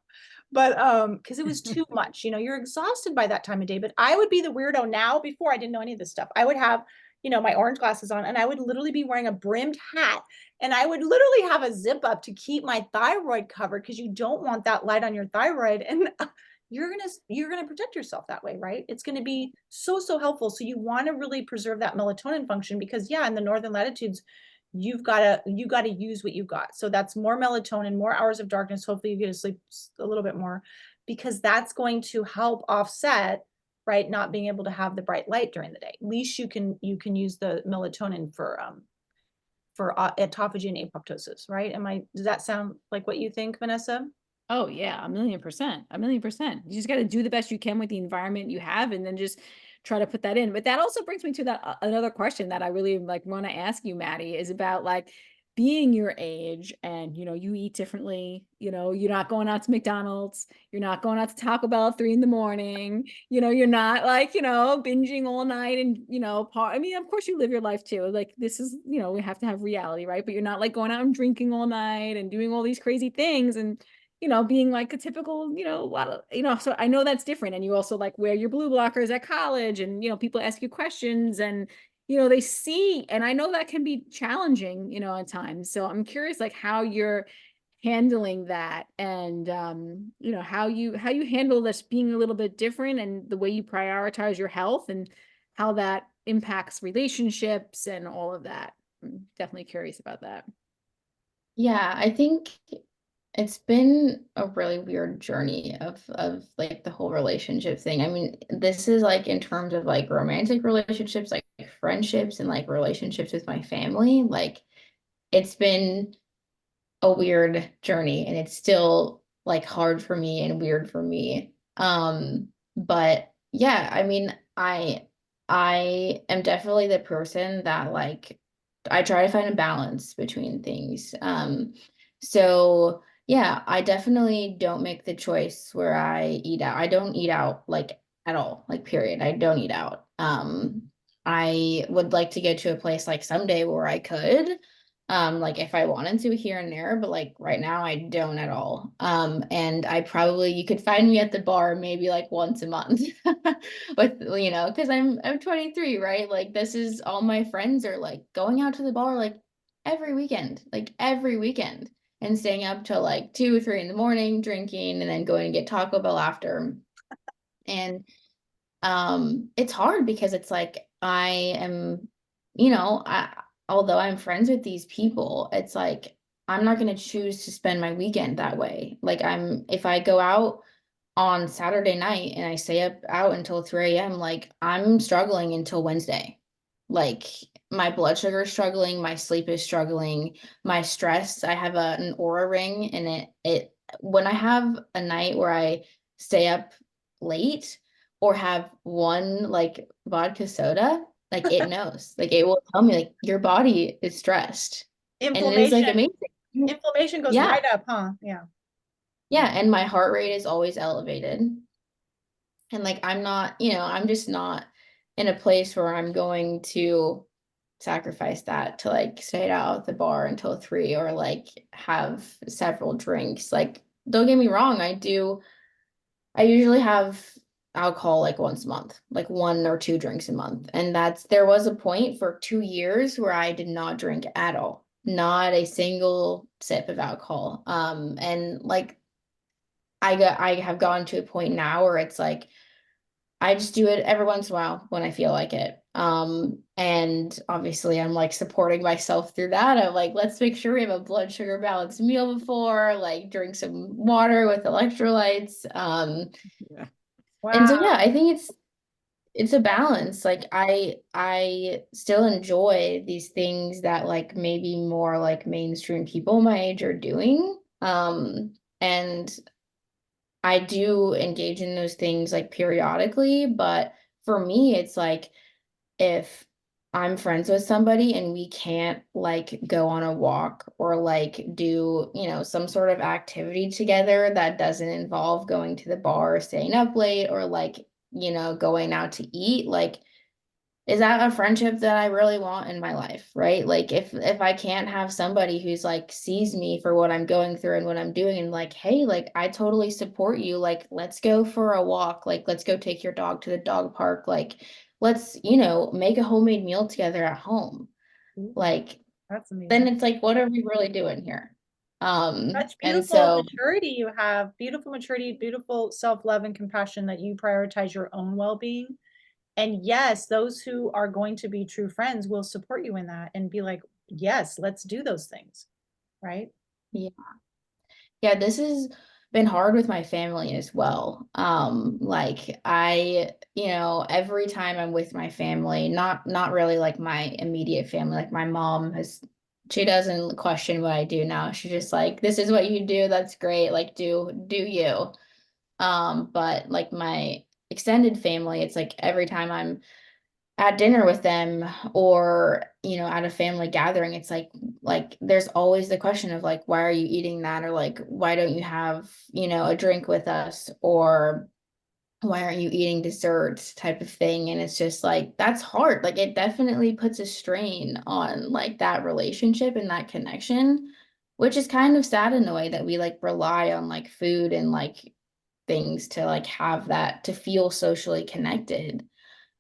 But because it was too much, you're exhausted by that time of day. But I would be the weirdo now. Before, I didn't know any of this stuff. I would have my orange glasses on, and I would literally be wearing a brimmed hat, and I would literally have a zip up to keep my thyroid covered, because you don't want that light on your thyroid. And you're gonna protect yourself that way, right? It's gonna be so helpful. So you want to really preserve that melatonin function, because yeah, in the northern latitudes, you gotta use what you got. So that's more melatonin, more hours of darkness. Hopefully you get to sleep a little bit more, because that's going to help offset, right, not being able to have the bright light during the day. At least you can use the melatonin for autophagy and apoptosis, right? Does that sound like what you think, Vanessa? Oh yeah, 1,000,000%, 1,000,000%. You just got to do the best you can with the environment you have, and then just try to put that in. But that also brings me to that another question that I really like want to ask you, Maddie, is about like being your age, and you eat differently. You're not going out to McDonald's, you're not going out to Taco Bell at 3 in the morning. You're not like binging all night, and I mean, of course you live your life too. Like this is we have to have reality, right? But you're not like going out and drinking all night and doing all these crazy things, and being like a typical, so I know that's different. And you also like wear your blue blockers at college, and, people ask you questions, and, they see, and I know that can be challenging, at times. So I'm curious, like how you're handling that, and, how you handle this being a little bit different, and the way you prioritize your health, and how that impacts relationships and all of that. I'm definitely curious about that. Yeah, I think it's been a really weird journey of like the whole relationship thing. I mean, this is like in terms of like romantic relationships, like friendships, and like relationships with my family. Like it's been a weird journey, and it's still like hard for me and weird for me. But yeah, I mean, I am definitely the person that like I try to find a balance between things. So yeah, I definitely don't make the choice where I eat out. I don't eat out like at all, like period. I don't eat out. I would like to get to a place like someday where I could, like if I wanted to here and there, but like right now I don't at all. And I probably, you could find me at the bar maybe like once a month with, because I'm 23, right? Like this is all my friends are like going out to the bar like every weekend and staying up till like 2 or 3 in the morning, drinking and then going to get Taco Bell after. And it's hard because it's like I am, although I'm friends with these people, it's like I'm not going to choose to spend my weekend that way. Like if I go out on Saturday night and I stay up out until 3 a.m., like I'm struggling until Wednesday. Like my blood sugar is struggling, my sleep is struggling, my stress. I have an aura ring, and it when I have a night where I stay up late or have one like vodka soda, like it knows, like it will tell me like your body is stressed, and it is like Inflammation, amazing. inflammation goes Yeah, right up, huh? Yeah. yeah, and my heart rate is always elevated. And like I'm not, I'm just not in a place where I'm going to sacrifice that to like stay out at the bar until 3 or like have several drinks. Like, don't get me wrong, I usually have alcohol like once a month, like 1 or 2 drinks a month. And there was a point for 2 years where I did not drink at all, not a single sip of alcohol. And like I have gotten to a point now where it's like I just do it every once in a while when I feel like it. And obviously I'm like supporting myself through that. I'm like, let's make sure we have a blood sugar balanced meal before, like drink some water with electrolytes. Yeah. And so yeah, Wow. I think it's a balance. Like I still enjoy these things that like maybe more like mainstream people my age are doing. And I do engage in those things like periodically, but for me, it's like if I'm friends with somebody and we can't like go on a walk or like do, some sort of activity together that doesn't involve going to the bar or staying up late or like, going out to eat, like is that a friendship that I really want in my life, right? Like if I can't have somebody who's like sees me for what I'm going through and what I'm doing and like, hey, like I totally support you. Like let's go for a walk. Like let's go take your dog to the dog park. Like let's, make a homemade meal together at home. Ooh, Like that's then amazing. it's like, what are we really doing here? Such And beautiful so maturity you have, beautiful maturity, beautiful self-love and compassion that you prioritize your own well-being. And yes, those who are going to be true friends will support you in that and be like, yes, let's do those things. Right? yeah. Yeah, this has been hard with my family as well. Like every time I'm with my family, not really like my immediate family, like my mom she doesn't question what I do now. She's just like, this is what you do, that's great. Like do you. But like my extended family, it's like every time I'm at dinner with them or at a family gathering, it's like there's always the question of like, why are you eating that, or like why don't you have a drink with us, or why aren't you eating dessert type of thing. And it's just like that's hard. Like it definitely puts a strain on like that relationship and that connection, which is kind of sad in a way that we like rely on like food and like things to like have that to feel socially connected,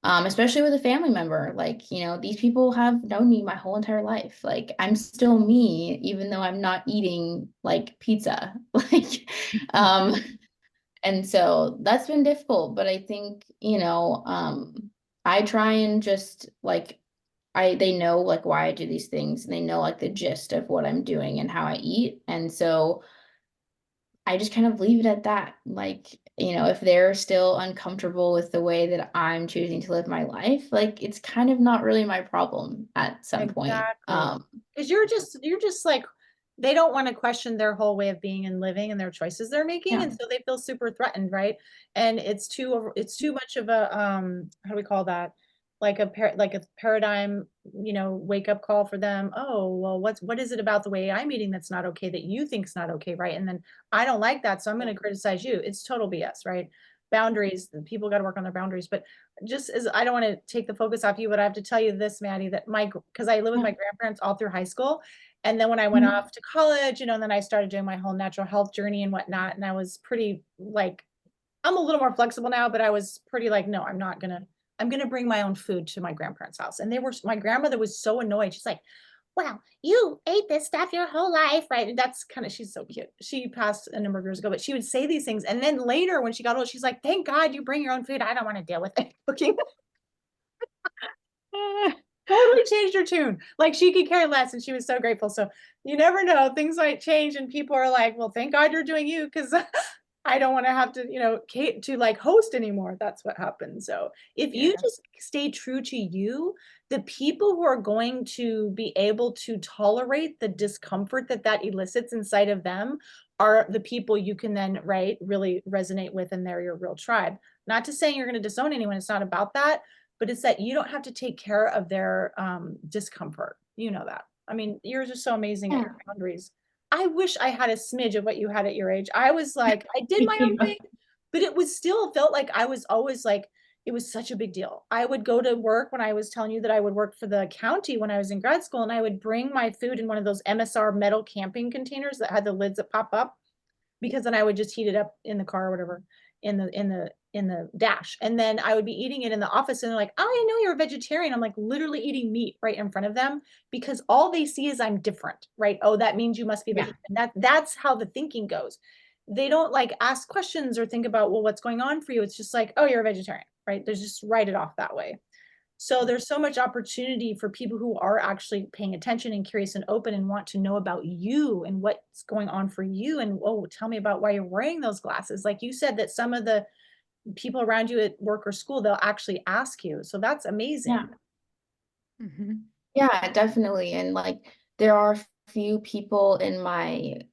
especially with a family member. Like, these people have known me my whole entire life. Like, I'm still me, even though I'm not eating like pizza. Like, um, and so that's been difficult. But I think, I try and just like, they know like why I do these things and they know like the gist of what I'm doing and how I eat. And so I just kind of leave it at that. Like, if they're still uncomfortable with the way that I'm choosing to live my life, like it's kind of not really my problem at some point. Exactly. Because you're just like, they don't want to question their whole way of being and living and their choices they're making. Yeah. And so they feel super threatened, right? And it's too much of a how do we call that? Like a paradigm, wake up call for them. Oh, well, what is it about the way I'm eating that's not okay that you think's not okay, right? And then I don't like that, so I'm going to criticize you. It's total BS, right? Boundaries, people got to work on their boundaries. But just as I don't want to take the focus off you, but I have to tell you this, Maddie, that because I lived with my grandparents all through high school. And then when I went off to college, and then I started doing my whole natural health journey and whatnot. And I was pretty like, I'm a little more flexible now, but I was pretty like, no, I'm going to bring my own food to my grandparents' house. And my grandmother was so annoyed. She's like, well, you ate this stuff your whole life, right? And that's she's so cute. She passed a number of years ago, but she would say these things. And then later when she got old, she's like, thank God you bring your own food. I don't want to deal with it cooking. Totally changed her tune. Like she could care less and she was so grateful. So you never know, things might change and people are like, well, thank God you're doing you because I don't want to have to like host anymore. That's what happens. So if you just stay true to you, the people who are going to be able to tolerate the discomfort that elicits inside of them are the people you can then, right, really resonate with, and they're your real tribe. Not to say you're going to disown anyone. It's not about that, but it's that you don't have to take care of their discomfort. You know that. I mean, you're just so amazing at your boundaries. I wish I had a smidge of what you had at your age. I was like, I did my own thing, but it was still felt like I was always like, it was such a big deal. I would go to work when I was telling you that I would work for the county when I was in grad school, and I would bring my food in one of those MSR metal camping containers that had the lids that pop up, because then I would just heat it up in the car or whatever in the dash. And then I would be eating it in the office and they're like, oh, I know you're a vegetarian. I'm like literally eating meat right in front of them because all they see is I'm different, right? Oh, that means you must be vegetarian. That's how the thinking goes. They don't like ask questions or think about, well, what's going on for you? It's just like, oh, you're a vegetarian, right? They just write it off that way. So there's so much opportunity for people who are actually paying attention and curious and open and want to know about you and what's going on for you. And, oh, tell me about why you're wearing those glasses. Like you said, that some of the people around you at work or school, they'll actually ask you. So that's amazing. Yeah, definitely. And like there are few people in my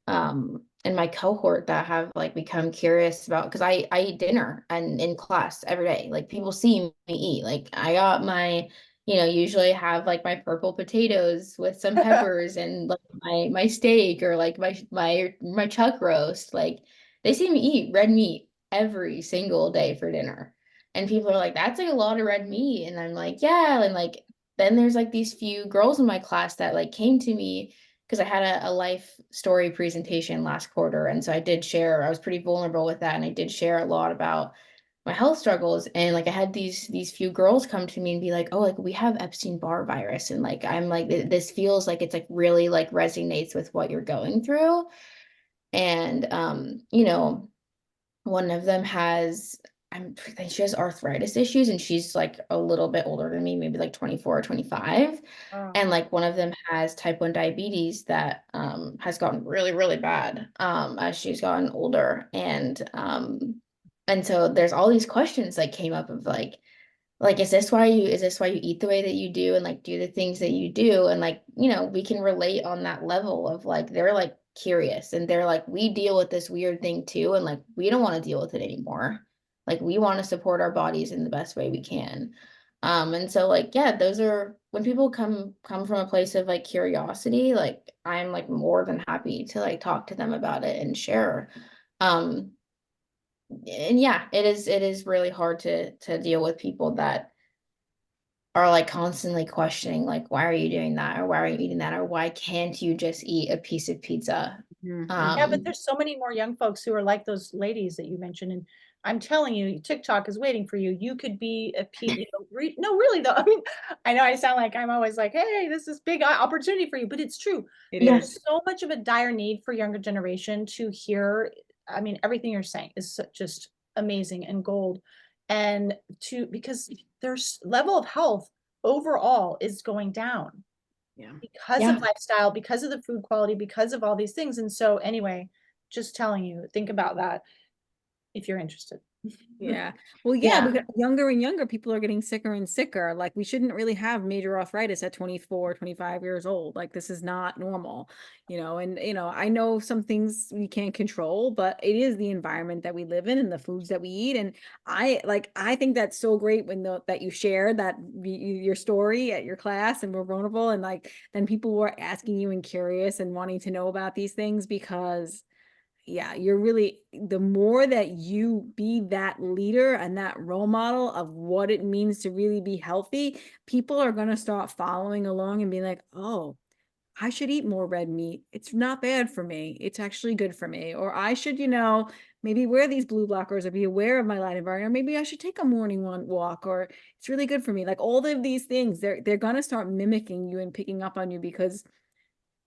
cohort that have like become curious about, because I eat dinner and in class every day. Like people see me eat. Like I got my, usually have like my purple potatoes with some peppers and like my steak, or like my chuck roast. Like they see me eat red meat every single day for dinner. And people are like, that's like a lot of red meat. And I'm like, yeah. And like then there's like these few girls in my class that like came to me because I had a life story presentation last quarter. And so I was pretty vulnerable with that. And I did share a lot about my health struggles. And like I had these few girls come to me and be like, oh, like we have Epstein-Barr virus. And like I'm like, this feels like it's like really like resonates with what you're going through. And one of them she has arthritis issues, and she's like a little bit older than me, maybe like 24 or 25. And like one of them has type 1 diabetes that has gotten really, really bad as she's gotten older. And so there's all these questions that came up of like, is this why you eat the way that you do and like do the things that you do? And like, we can relate on that level of like, they're like curious and they're like, we deal with this weird thing too. And like, we don't want to deal with it anymore. Like we want to support our bodies in the best way we can. And so like, yeah, those are when people come from a place of like curiosity, like I'm like more than happy to like talk to them about it and share. Um, and yeah, it is really hard to deal with people that are like constantly questioning like, why are you doing that, or why are you eating that, or why can't you just eat a piece of pizza? Yeah, but there's so many more young folks who are like those ladies that you mentioned. And I'm telling you, TikTok is waiting for you. You could be no, really though. I mean, I know I sound like I'm always like, hey, this is big opportunity for you, but it's true. There's so much of a dire need for younger generation to hear. I mean, everything you're saying is just amazing and gold. And because their level of health overall is going down because of lifestyle, because of the food quality, because of all these things. And so anyway, just telling you, think about that if you're interested. Yeah. Well, yeah, we got younger and younger people are getting sicker and sicker. Like we shouldn't really have major arthritis at 24, 25 years old. Like this is not normal, and I know some things we can't control, but it is the environment that we live in and the foods that we eat. And I think that's so great that you shared your story at your class and were vulnerable, and like then people were asking you and curious and wanting to know about these things because yeah, you're really, the more that you be that leader and that role model of what it means to really be healthy, people are going to start following along and be like, oh, I should eat more red meat. It's not bad for me. It's actually good for me. Or I should, maybe wear these blue blockers or be aware of my light environment. Or maybe I should take a morning walk, or it's really good for me. Like all of these things, they're gonna start mimicking you and picking up on you because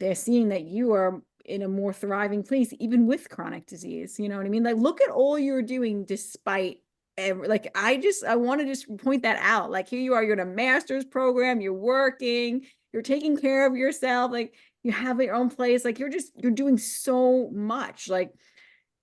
they're seeing that you are in a more thriving place, even with chronic disease. You know what I mean? Like, look at all you're doing despite like, I want to just point that out. Like, here you are, you're in a master's program, you're working, you're taking care of yourself, like you have your own place, like you're doing so much. Like,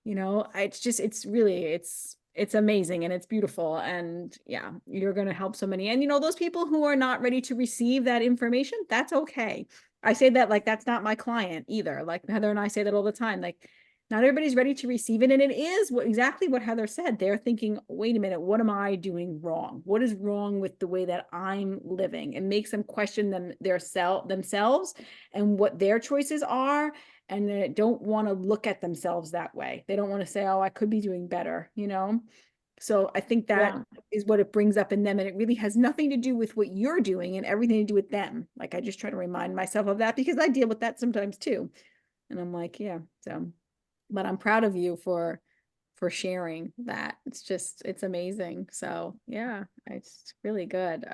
it's just, it's amazing and it's beautiful. And yeah, you're going to help so many. And those people who are not ready to receive that information, that's okay. I say that like that's not my client either. Like Heather and I say that all the time. Like, not everybody's ready to receive it. And it is exactly what Heather said. They're thinking, wait a minute, what am I doing wrong? What is wrong with the way that I'm living? It makes them question themselves and what their choices are. And they don't want to look at themselves that way. They don't want to say, oh, I could be doing better, So I think that is what it brings up in them. And it really has nothing to do with what you're doing and everything to do with them. Like, I just try to remind myself of that because I deal with that sometimes too. And I'm like, yeah, so, but I'm proud of you for sharing that. It's amazing. So yeah, it's really good.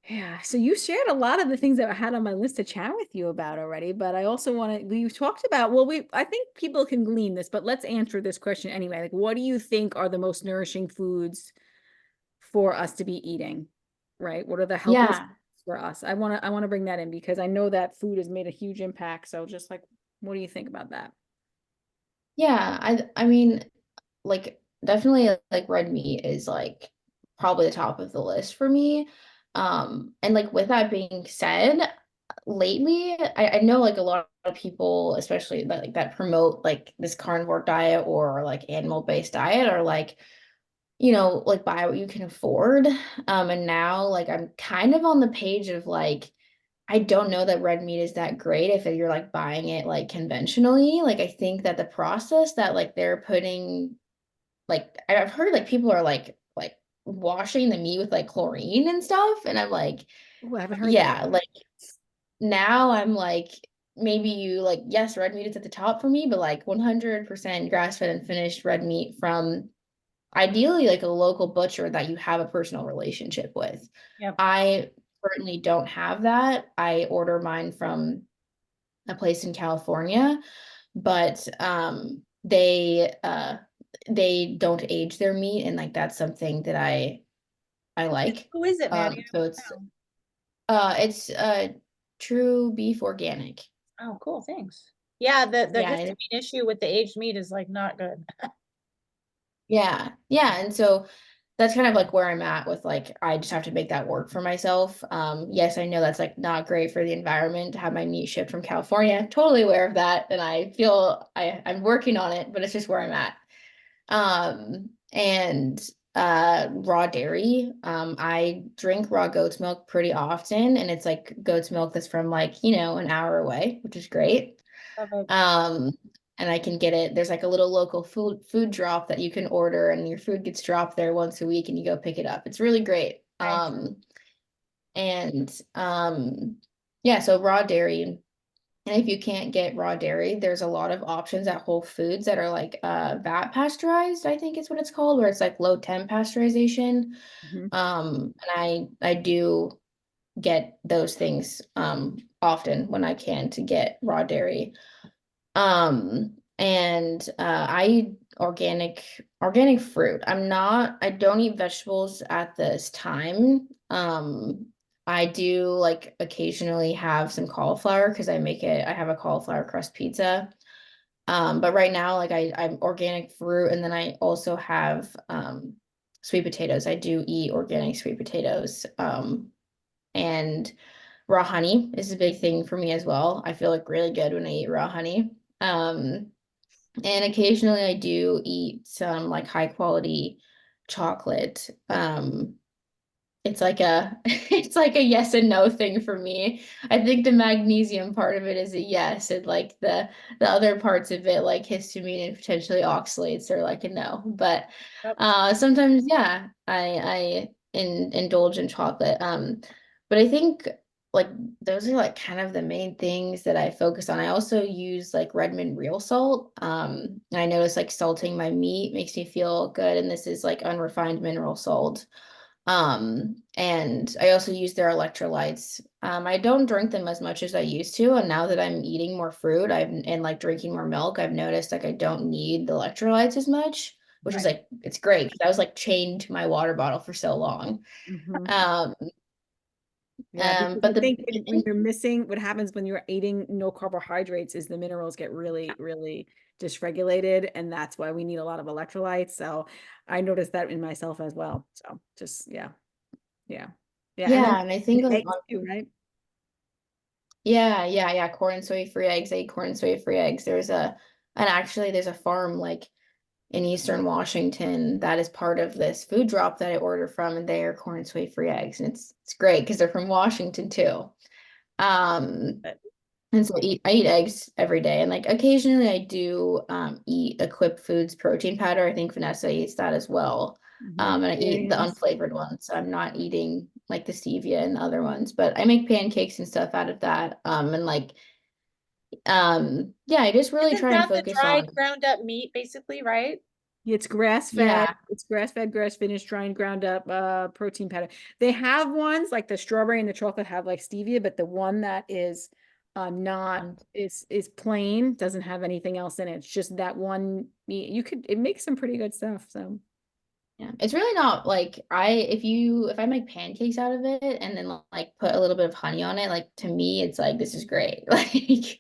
Yeah, so you shared a lot of the things that I had on my list to chat with you about already, but I also we talked about, well, I think people can glean this, but let's answer this question anyway. Like, what do you think are the most nourishing foods for us to be eating? Right? What are the healthiest Yeah. foods for us? I want to bring that in because I know that food has made a huge impact. So just like, what do you think about that? Yeah, I mean, like definitely like red meat is like probably the top of the list for me. And like with that being said, lately I know like a lot of people, especially that promote like this carnivore diet or like animal-based diet are like, like buy what you can afford. And now like I'm kind of on the page of like I don't know that red meat is that great if you're like buying it like conventionally. Like I think that the process that like they're putting like I've heard like people are like washing the meat with like chlorine and stuff. And I'm like, Oh, I haven't heard that. yeah, like now I'm like maybe you like yes, red meat is at the top for me, but like 100% grass-fed and finished red meat from ideally like a local butcher that you have a personal relationship with. Yep. I currently don't have that. I order mine from a place in California, but they don't age their meat, and like that's something that I like. Who is it, Maddie? I So don't it's know. it's true beef organic. Oh, cool. Thanks. Yeah, the Yeah, and histamine issue with the aged meat is like not good. yeah, and so that's kind of like where I'm at with like I just have to make that work for myself. Yes, I know that's like not great for the environment to have my meat shipped from California. Totally aware of that, and I feel I'm working on it, but it's just where I'm at. And raw dairy. I drink raw goat's milk pretty often, and it's like goat's milk that's from like, an hour away, which is great. Love it. Um, and I can get it. There's like a little local food drop that you can order, and your food gets dropped there once a week, and you go pick it up. It's really great. Nice. And yeah, so raw dairy. And if you can't get raw dairy, there's a lot of options at Whole Foods that are like vat pasteurized, I think is what it's called, where it's like low temp pasteurization. Mhm. And I do get those things often when I can to get raw dairy. And I eat organic fruit. I don't eat vegetables at this time. I do like occasionally have some cauliflower because I have a cauliflower crust pizza. But right now, like I'm organic fruit, and then I also have sweet potatoes. I do eat organic sweet potatoes. And raw honey is a big thing for me as well. I feel like really good when I eat raw honey. Um, and occasionally I do eat some like high quality chocolate. it's like a it's like a yes and no thing for me. I think the magnesium part of it is a yes, and like the other parts of it, like histamine and potentially oxalates, are like a no. But Yep. sometimes, yeah, indulge in chocolate. But I think like those are like kind of the main things that I focus on. I also use like Redmond real salt. And I notice like salting my meat makes me feel good, and this is like unrefined mineral salt. And I also use their electrolytes. I don't drink them as much as I used to, and now that I'm eating more fruit, and like drinking more milk, I've noticed like I don't need the electrolytes as much, which is Right. like it's great because I was like chained to my water bottle for so long. Mhm. Um, Yeah, because I but think when you're missing, what happens when you're eating no carbohydrates is the minerals get really, really dysregulated, and that's why we need a lot of electrolytes. So I noticed that in myself as well. So just yeah, yeah, yeah, and then yeah, and I think the like eggs too, right? yeah, corn and soy free eggs. I eat corn and soy free eggs. And actually there's a farm like in Eastern Washington that is part of this food drop that I order from, and they are corn and soy free eggs, and it's great because they're from Washington too. Um, But and so I eat eggs every day, and like occasionally I do eat Equip Foods protein powder. I think Vanessa eats that as well. And I eat the Experience. unflavored ones, so I'm not eating like the stevia and the other ones, but I make pancakes and stuff out of that. And like yeah, I just really Isn't try and that the focus on dried ground up meat, basically, right? It's grass fed. yeah. It's grass fed, grass finished, dry and ground up protein powder. They have ones like the strawberry and the chocolate have like stevia, but the one that is not is plain, doesn't have anything else in it. It's just that one. You could it makes some pretty good stuff. So Yeah, it's really not like if I make pancakes out of it and then like put a little bit of honey on it, like to me it's like this is great. Like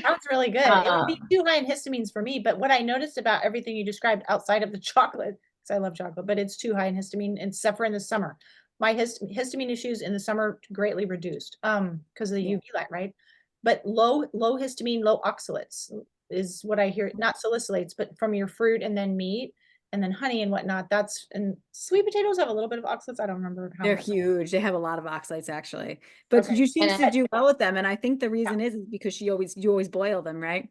Sounds really good. It would be um too high in histamines for me, but what I noticed about everything you described outside of the chocolate, because I love chocolate, but it's too high in histamine, except for in the summer. My histamine issues in the summer greatly reduced, because of the yeah, UV light, right? But low histamine, low oxalates is what I hear, not salicylates, but from your fruit and then meat and then honey and whatnot. That's, and sweet potatoes have a little bit of oxalates. I don't remember how they're much. huge. They have a lot of oxalates actually, but Okay. you seems and to do well with them. And I think the Yeah. reason is because you always boil them, right?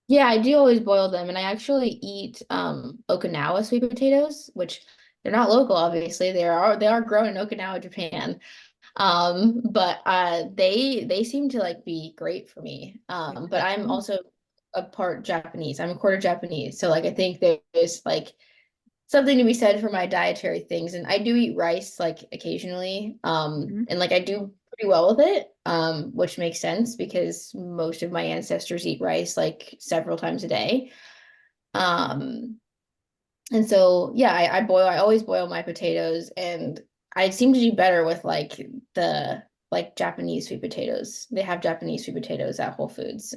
yeah, I do always boil them, and I actually eat Okinawa sweet potatoes, which they're not local obviously. They are grown in Okinawa, Japan. But they seem to like be great for me. But I'm also a part Japanese. I'm a quarter Japanese. So like I think there's like something to be said for my dietary things. And I do eat rice like occasionally. Mhm. And like I do pretty well with it, which makes sense because most of my ancestors eat rice like several times a day. Um, and so, yeah, I always boil my potatoes, and I seem to do better with like the like Japanese sweet potatoes. They have Japanese sweet potatoes at Whole Foods,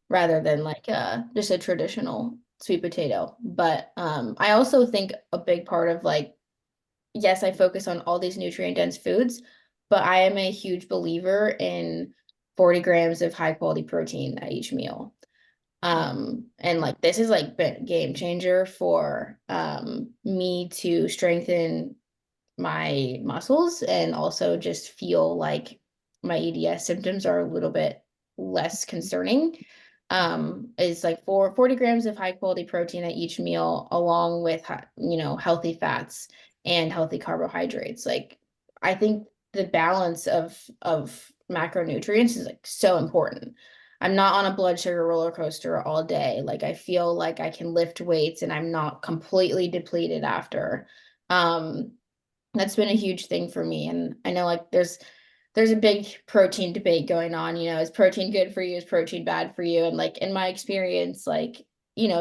rather than like just a traditional sweet potato. But I also think a big part of like, yes, I focus on all these nutrient dense foods, but I am a huge believer in 40 grams of high quality protein at each meal. And like this is like been game changer for me to strengthen my muscles and also just feel like my EDS symptoms are a little bit less concerning. Is like 40 grams of high quality protein at each meal, along with healthy fats and healthy carbohydrates. Like I think the balance of macronutrients is like so important. I'm not on a blood sugar roller coaster all day. Like I feel like I can lift weights and I'm not completely depleted after. Um, that's been a huge thing for me. And I know like there's a big protein debate going on, is protein good for you? Is protein bad for you? And like in my experience, like,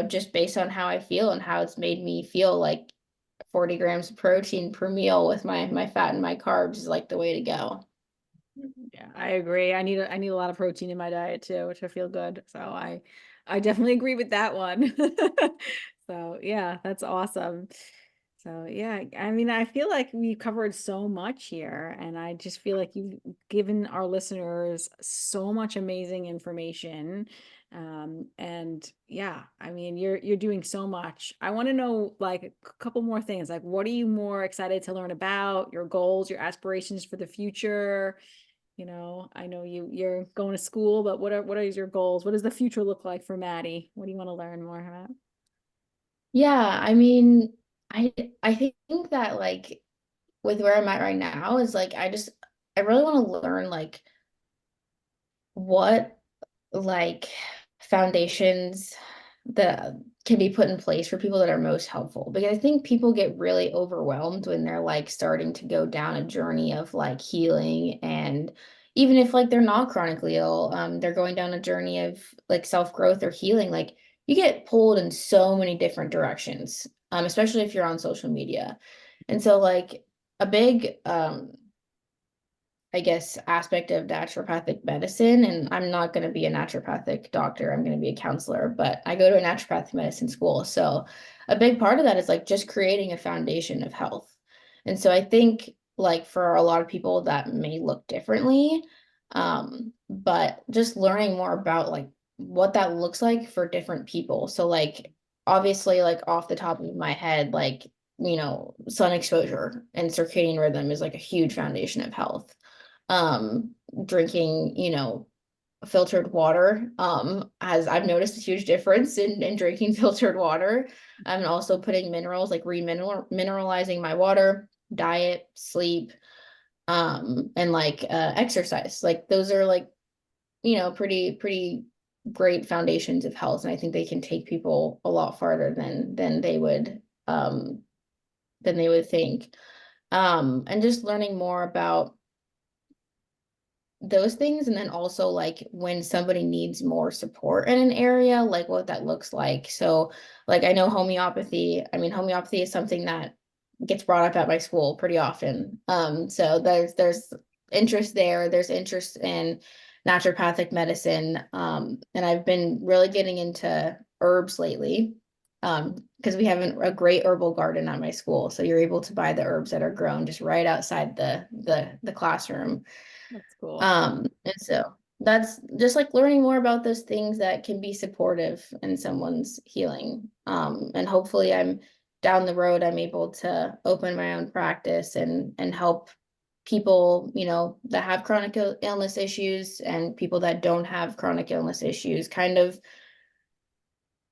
just based on how I feel and how it's made me feel, like 40 grams of protein per meal with my fat and my carbs is like the way to go. Yeah, I agree. I need a lot of protein in my diet too, which I feel good. So I definitely agree with that one. So yeah, that's awesome. So yeah, I mean, I feel like we covered so much here, and I just feel like you've given our listeners so much amazing information. And yeah, I mean, you're doing so much. I want to know like a couple more things. Like, what are you more excited to learn about? Your goals, your aspirations for the future? I know you're going to school, but what are your goals? What does the future look like for Maddie? What do you want to learn more about? Yeah, I mean, I I think that like with where I'm at right now is like I really want to learn like what like foundations that can be put in place for people that are most helpful, because I think people get really overwhelmed when they're like starting to go down a journey of like healing. And even if like they're not chronically ill, they're going down a journey of like self-growth or healing, like you get pulled in so many different directions, especially if you're on social media. And so like a big I guess, aspect of naturopathic medicine. And I'm not going to be a naturopathic doctor. I'm going to be a counselor, but I go to a naturopathic medicine school. So a big part of that is like just creating a foundation of health. And so I think like for a lot of people that may look differently, but just learning more about like what that looks like for different people. So like obviously like off the top of my head, like sun exposure and circadian rhythm is like a huge foundation of health. Drinking, filtered water, as I've noticed a huge difference in drinking filtered water. I'm also putting minerals, like mineralizing my water, diet, sleep, and like exercise. Like those are like, pretty great foundations of health. And I think they can take people a lot farther than they would think. And just learning more about those things, and then also like when somebody needs more support in an area, like what that looks like. So like I know homeopathy, I mean homeopathy is something that gets brought up at my school pretty often. So there's interest there, there's interest in naturopathic medicine. And I've been really getting into herbs lately, because we have a great herbal garden at my school, so you're able to buy the herbs that are grown just right outside the classroom. That's cool. And so that's just like learning more about those things that can be supportive in someone's healing. And hopefully I'm down the road, I'm able to open my own practice and help people, that have chronic illness issues and people that don't have chronic illness issues kind of,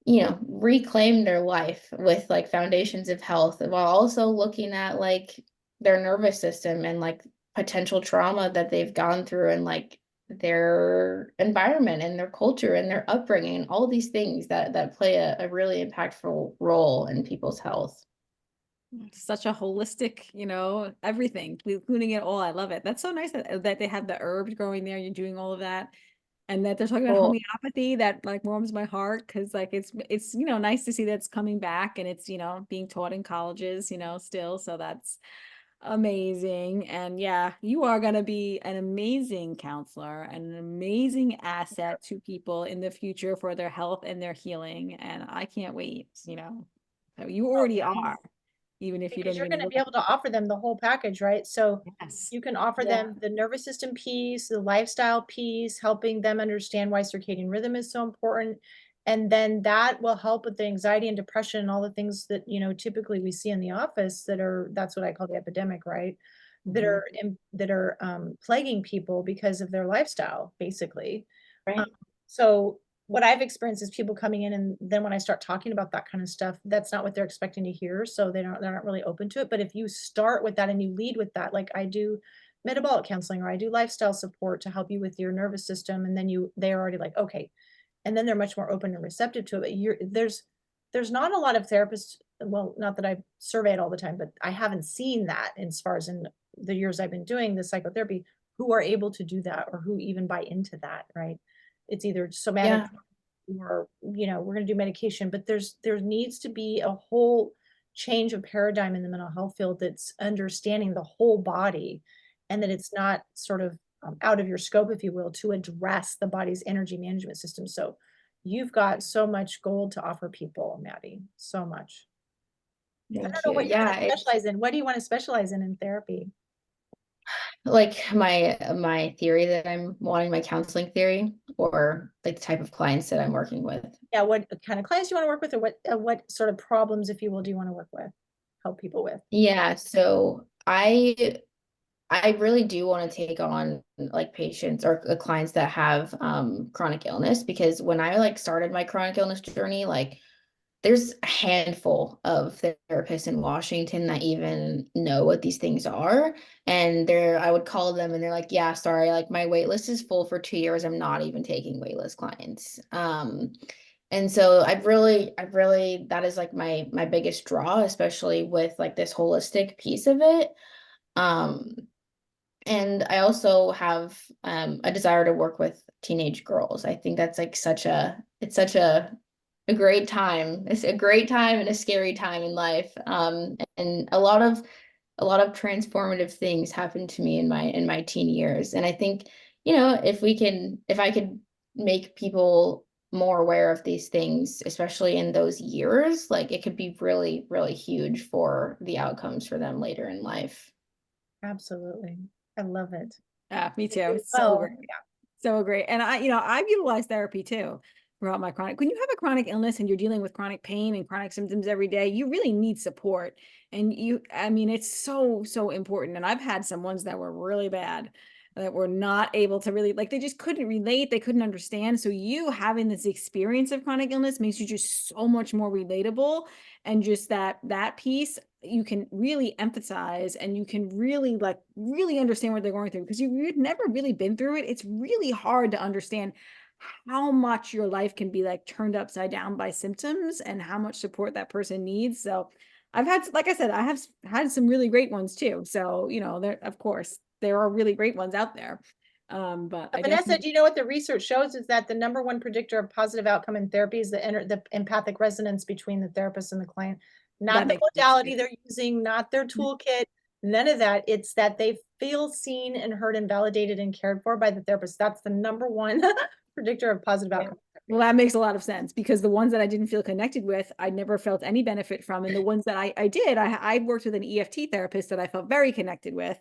reclaim their life with like foundations of health, while also looking at like their nervous system and like potential trauma that they've gone through, and like their environment and their culture and their upbringing, and all these things that play a really impactful role in people's health. Such a holistic, everything, including it all. I love it. That's so nice that they have the herbs growing there. You're doing all of that. And that they're talking about Well, homeopathy, that like warms my heart, because like it's nice to see that's coming back, and it's being taught in colleges, still. So that's amazing. And yeah, you are going to be an amazing counselor and an amazing asset to people in the future for their health and their healing. And I can't wait, So you Oh, already yeah. are, even if you Because don't you're even going to look. be able to offer them the whole package, right? So Yes. you can offer yeah, them the nervous system piece, the lifestyle piece, helping them understand why circadian rhythm is so important. And then that will help with the anxiety and depression and all the things that, typically we see in the office that's what I call the epidemic, right? That Mhm. are, plaguing people because of their lifestyle, basically. Um, right. so what I've experienced is people coming in, and then when I start talking about that kind of stuff, that's not what they're expecting to hear. So they're not really open to it. But if you start with that and you lead with that, like I do metabolic counseling or I do lifestyle support to help you with your nervous system, and then they're already like, okay. And then they're much more open and receptive to it. But there's not a lot of therapists, well, not that I survey it all the time, but I haven't seen that as far as in the years I've been doing the psychotherapy, who are able to do that or who even buy into that, right? It's either somatic Yeah, or we're going to do medication, but there needs to be a whole change of paradigm in the mental health field that's understanding the whole body, and that it's not sort of out of your scope, if you will, to address the body's energy management system. So you've got so much gold to offer people, Maddie, so much. I Thank don't know you. what you're going Yeah, to specialize in. What do you want to specialize in therapy? like my theory that I'm wanting, my counseling theory, or like the type of clients that I'm working with. Yeah, what kind of clients you want to work with, or what sort of problems, if you will, do you want to work with, help people with? Yeah, so I really do want to take on like patients or clients that have chronic illness, because when I like started my chronic illness journey, like there's a handful of therapists in Washington that even know what these things are. And I would call them and they're like, yeah, sorry, like my wait list is full for 2 years. I'm not even taking waitlist clients. And so that is like my biggest draw, especially with like this holistic piece of it. Um, and I also have a desire to work with teenage girls. I think that's like it's such a great time. It's a great time and a scary time in life. And a lot of transformative things happened to me in my teen years. And I think, if I could make people more aware of these things, especially in those years, like it could be really, really huge for the outcomes for them later in life. Absolutely. I love it. Yeah, me too. So Oh, great. So great. And I've utilized therapy too throughout my chronic. When you have a chronic illness and you're dealing with chronic pain and chronic symptoms every day, you really need support. And it's so, so important. And I've had some ones that were really bad, that were not able to really, like, they just couldn't relate. They couldn't understand. So you having this experience of chronic illness makes you just so much more relatable. And just that piece, you can really empathize and you can really really understand what they're going through, because you've never really been through it. It's really hard to understand how much your life can be like turned upside down by symptoms and how much support that person needs. So I've had, like I said, I have had some really great ones too. So, there, of course, there are really great ones out there. But I Vanessa, definitely, do you know what the research shows is that the number one predictor of positive outcome in therapy is the empathic resonance between the therapist and the client, not that the makes modality sense. they're using, not their toolkit, none of that. It's that they feel seen and heard and validated and cared for by the therapist. That's the number one predictor of positive Yeah. outcome. Well, that makes a lot of sense, because the ones that I didn't feel connected with, I never felt any benefit from. And the ones that I did, I worked with an EFT therapist that I felt very connected with,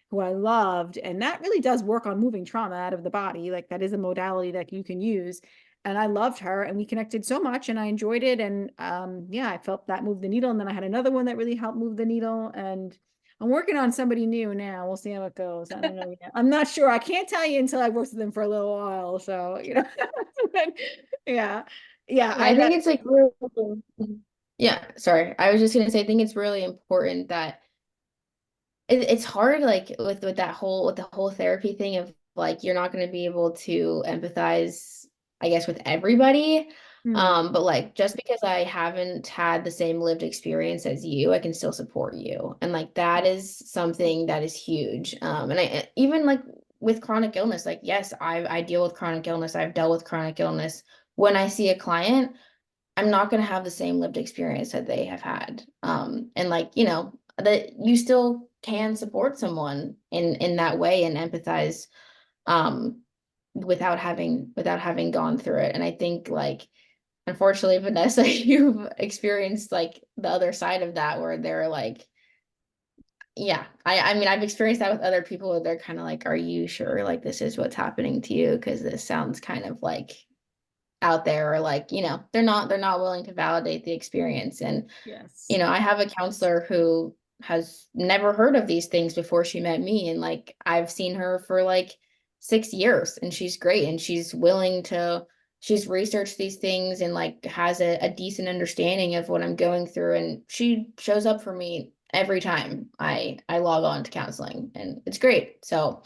who I loved. And that really does work on moving trauma out of the body. Like, that is a modality that you can use. And I loved her and we connected so much and I enjoyed it. And yeah, I felt that moved the needle. And then I had another one that really helped move the needle. And I'm working on somebody new now. We'll see how it goes. I don't know yet. I'm not sure. I can't tell you until I worked with them for a little while. So, yeah. Yeah. I think it's like really, yeah, sorry. I was just gonna say, I think it's really important that it's hard, like with the whole therapy thing of like you're not going to be able to empathize, I guess, with everybody. Hmm. But like just because I haven't had the same lived experience as you, I can still support you. And like that is something that is huge. And I even like with chronic illness, like yes, I deal with chronic illness. I've dealt with chronic illness. When I see a client, I'm not going to have the same lived experience that they have had. And like, that you still can support someone in that way and empathize um without having gone through it. And I think like unfortunately, Vanessa, you've experienced like the other side of that where they're like, yeah, I mean I've experienced that with other people where they're kind of like, are you sure like this is what's happening to you? Because this sounds kind of like out there, or like they're not willing to validate the experience. And Yes. I have a counselor who has never heard of these things before she met me, and like I've seen her for like 6 years and she's great and she's researched these things and like has a decent understanding of what I'm going through, and she shows up for me every time I log on to counseling, and it's great. So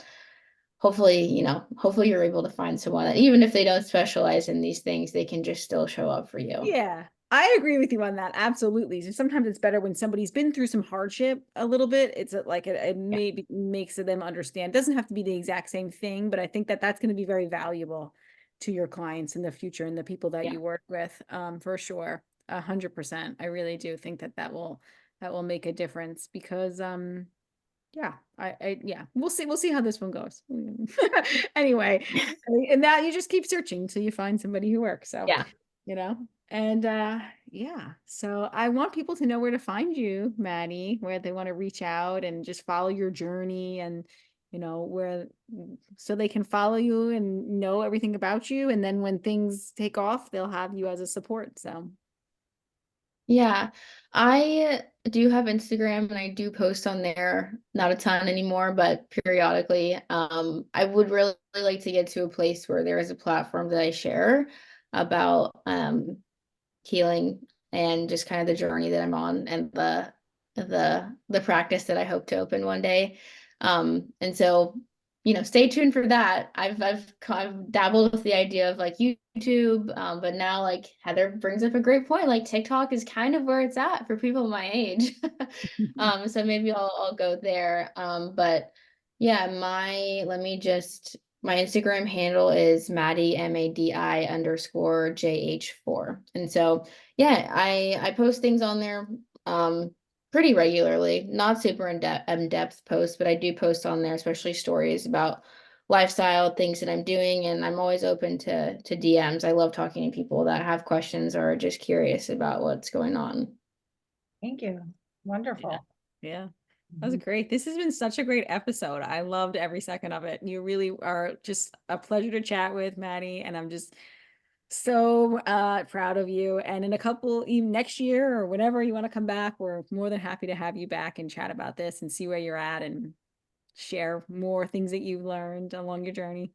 hopefully you're able to find someone that even if they don't specialize in these things, they can just still show up for you. Yeah, I agree with you on that. Absolutely. So sometimes it's better when somebody's been through some hardship a little bit. It's like it Yeah. maybe makes them understand. It doesn't have to be the exact same thing, but I think that that's going to be very valuable to your clients in the future and the people that Yeah. you work with, for sure. 100%. I really do think that will make a difference, because yeah, yeah, we'll see how this one goes. Anyway, and now you just keep searching till you find somebody who works. So, Yeah. you know, and Yeah. So I want people to know where to find you, Maddie, where they want to reach out and just follow your journey and, where so they can follow you and know everything about you. And then when things take off, they'll have you as a support. So, Yeah, I do have Instagram and I do post on there, not a ton anymore, but periodically. I would really like to get to a place where there is a platform that I share about healing and just kind of the journey that I'm on and the practice that I hope to open one day. And so, stay tuned for that. I've kind of dabbled with the idea of like YouTube, but now like Heather brings up a great point. Like TikTok is kind of where it's at for people my age. So maybe I'll go there. But yeah, my Instagram handle is Madi Madi_JH4. And so yeah, I post things on there pretty regularly, not super in-depth posts, but I do post on there, especially stories about lifestyle things that I'm doing, and I'm always open to DMs. I love talking to people that have questions or are just curious about what's going on. Thank you. Wonderful. yeah. That was great. This has been such a great episode. I loved every second of it. You really are just a pleasure to chat with, Maddie. And I'm just so proud of you. And in a couple, even next year or whenever you want to come back, we're more than happy to have you back and chat about this and see where you're at and share more things that you've learned along your journey.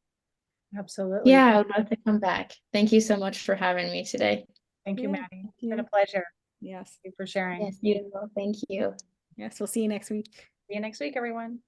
Absolutely. Yeah, I would love to come back. Thank you so much for having me today. Thank you, Yeah, Maddie. thank It's been a you. pleasure. Yes. Thank you for sharing. Yes, beautiful. Thank you. Yes. We'll see you next week. See you next week, everyone.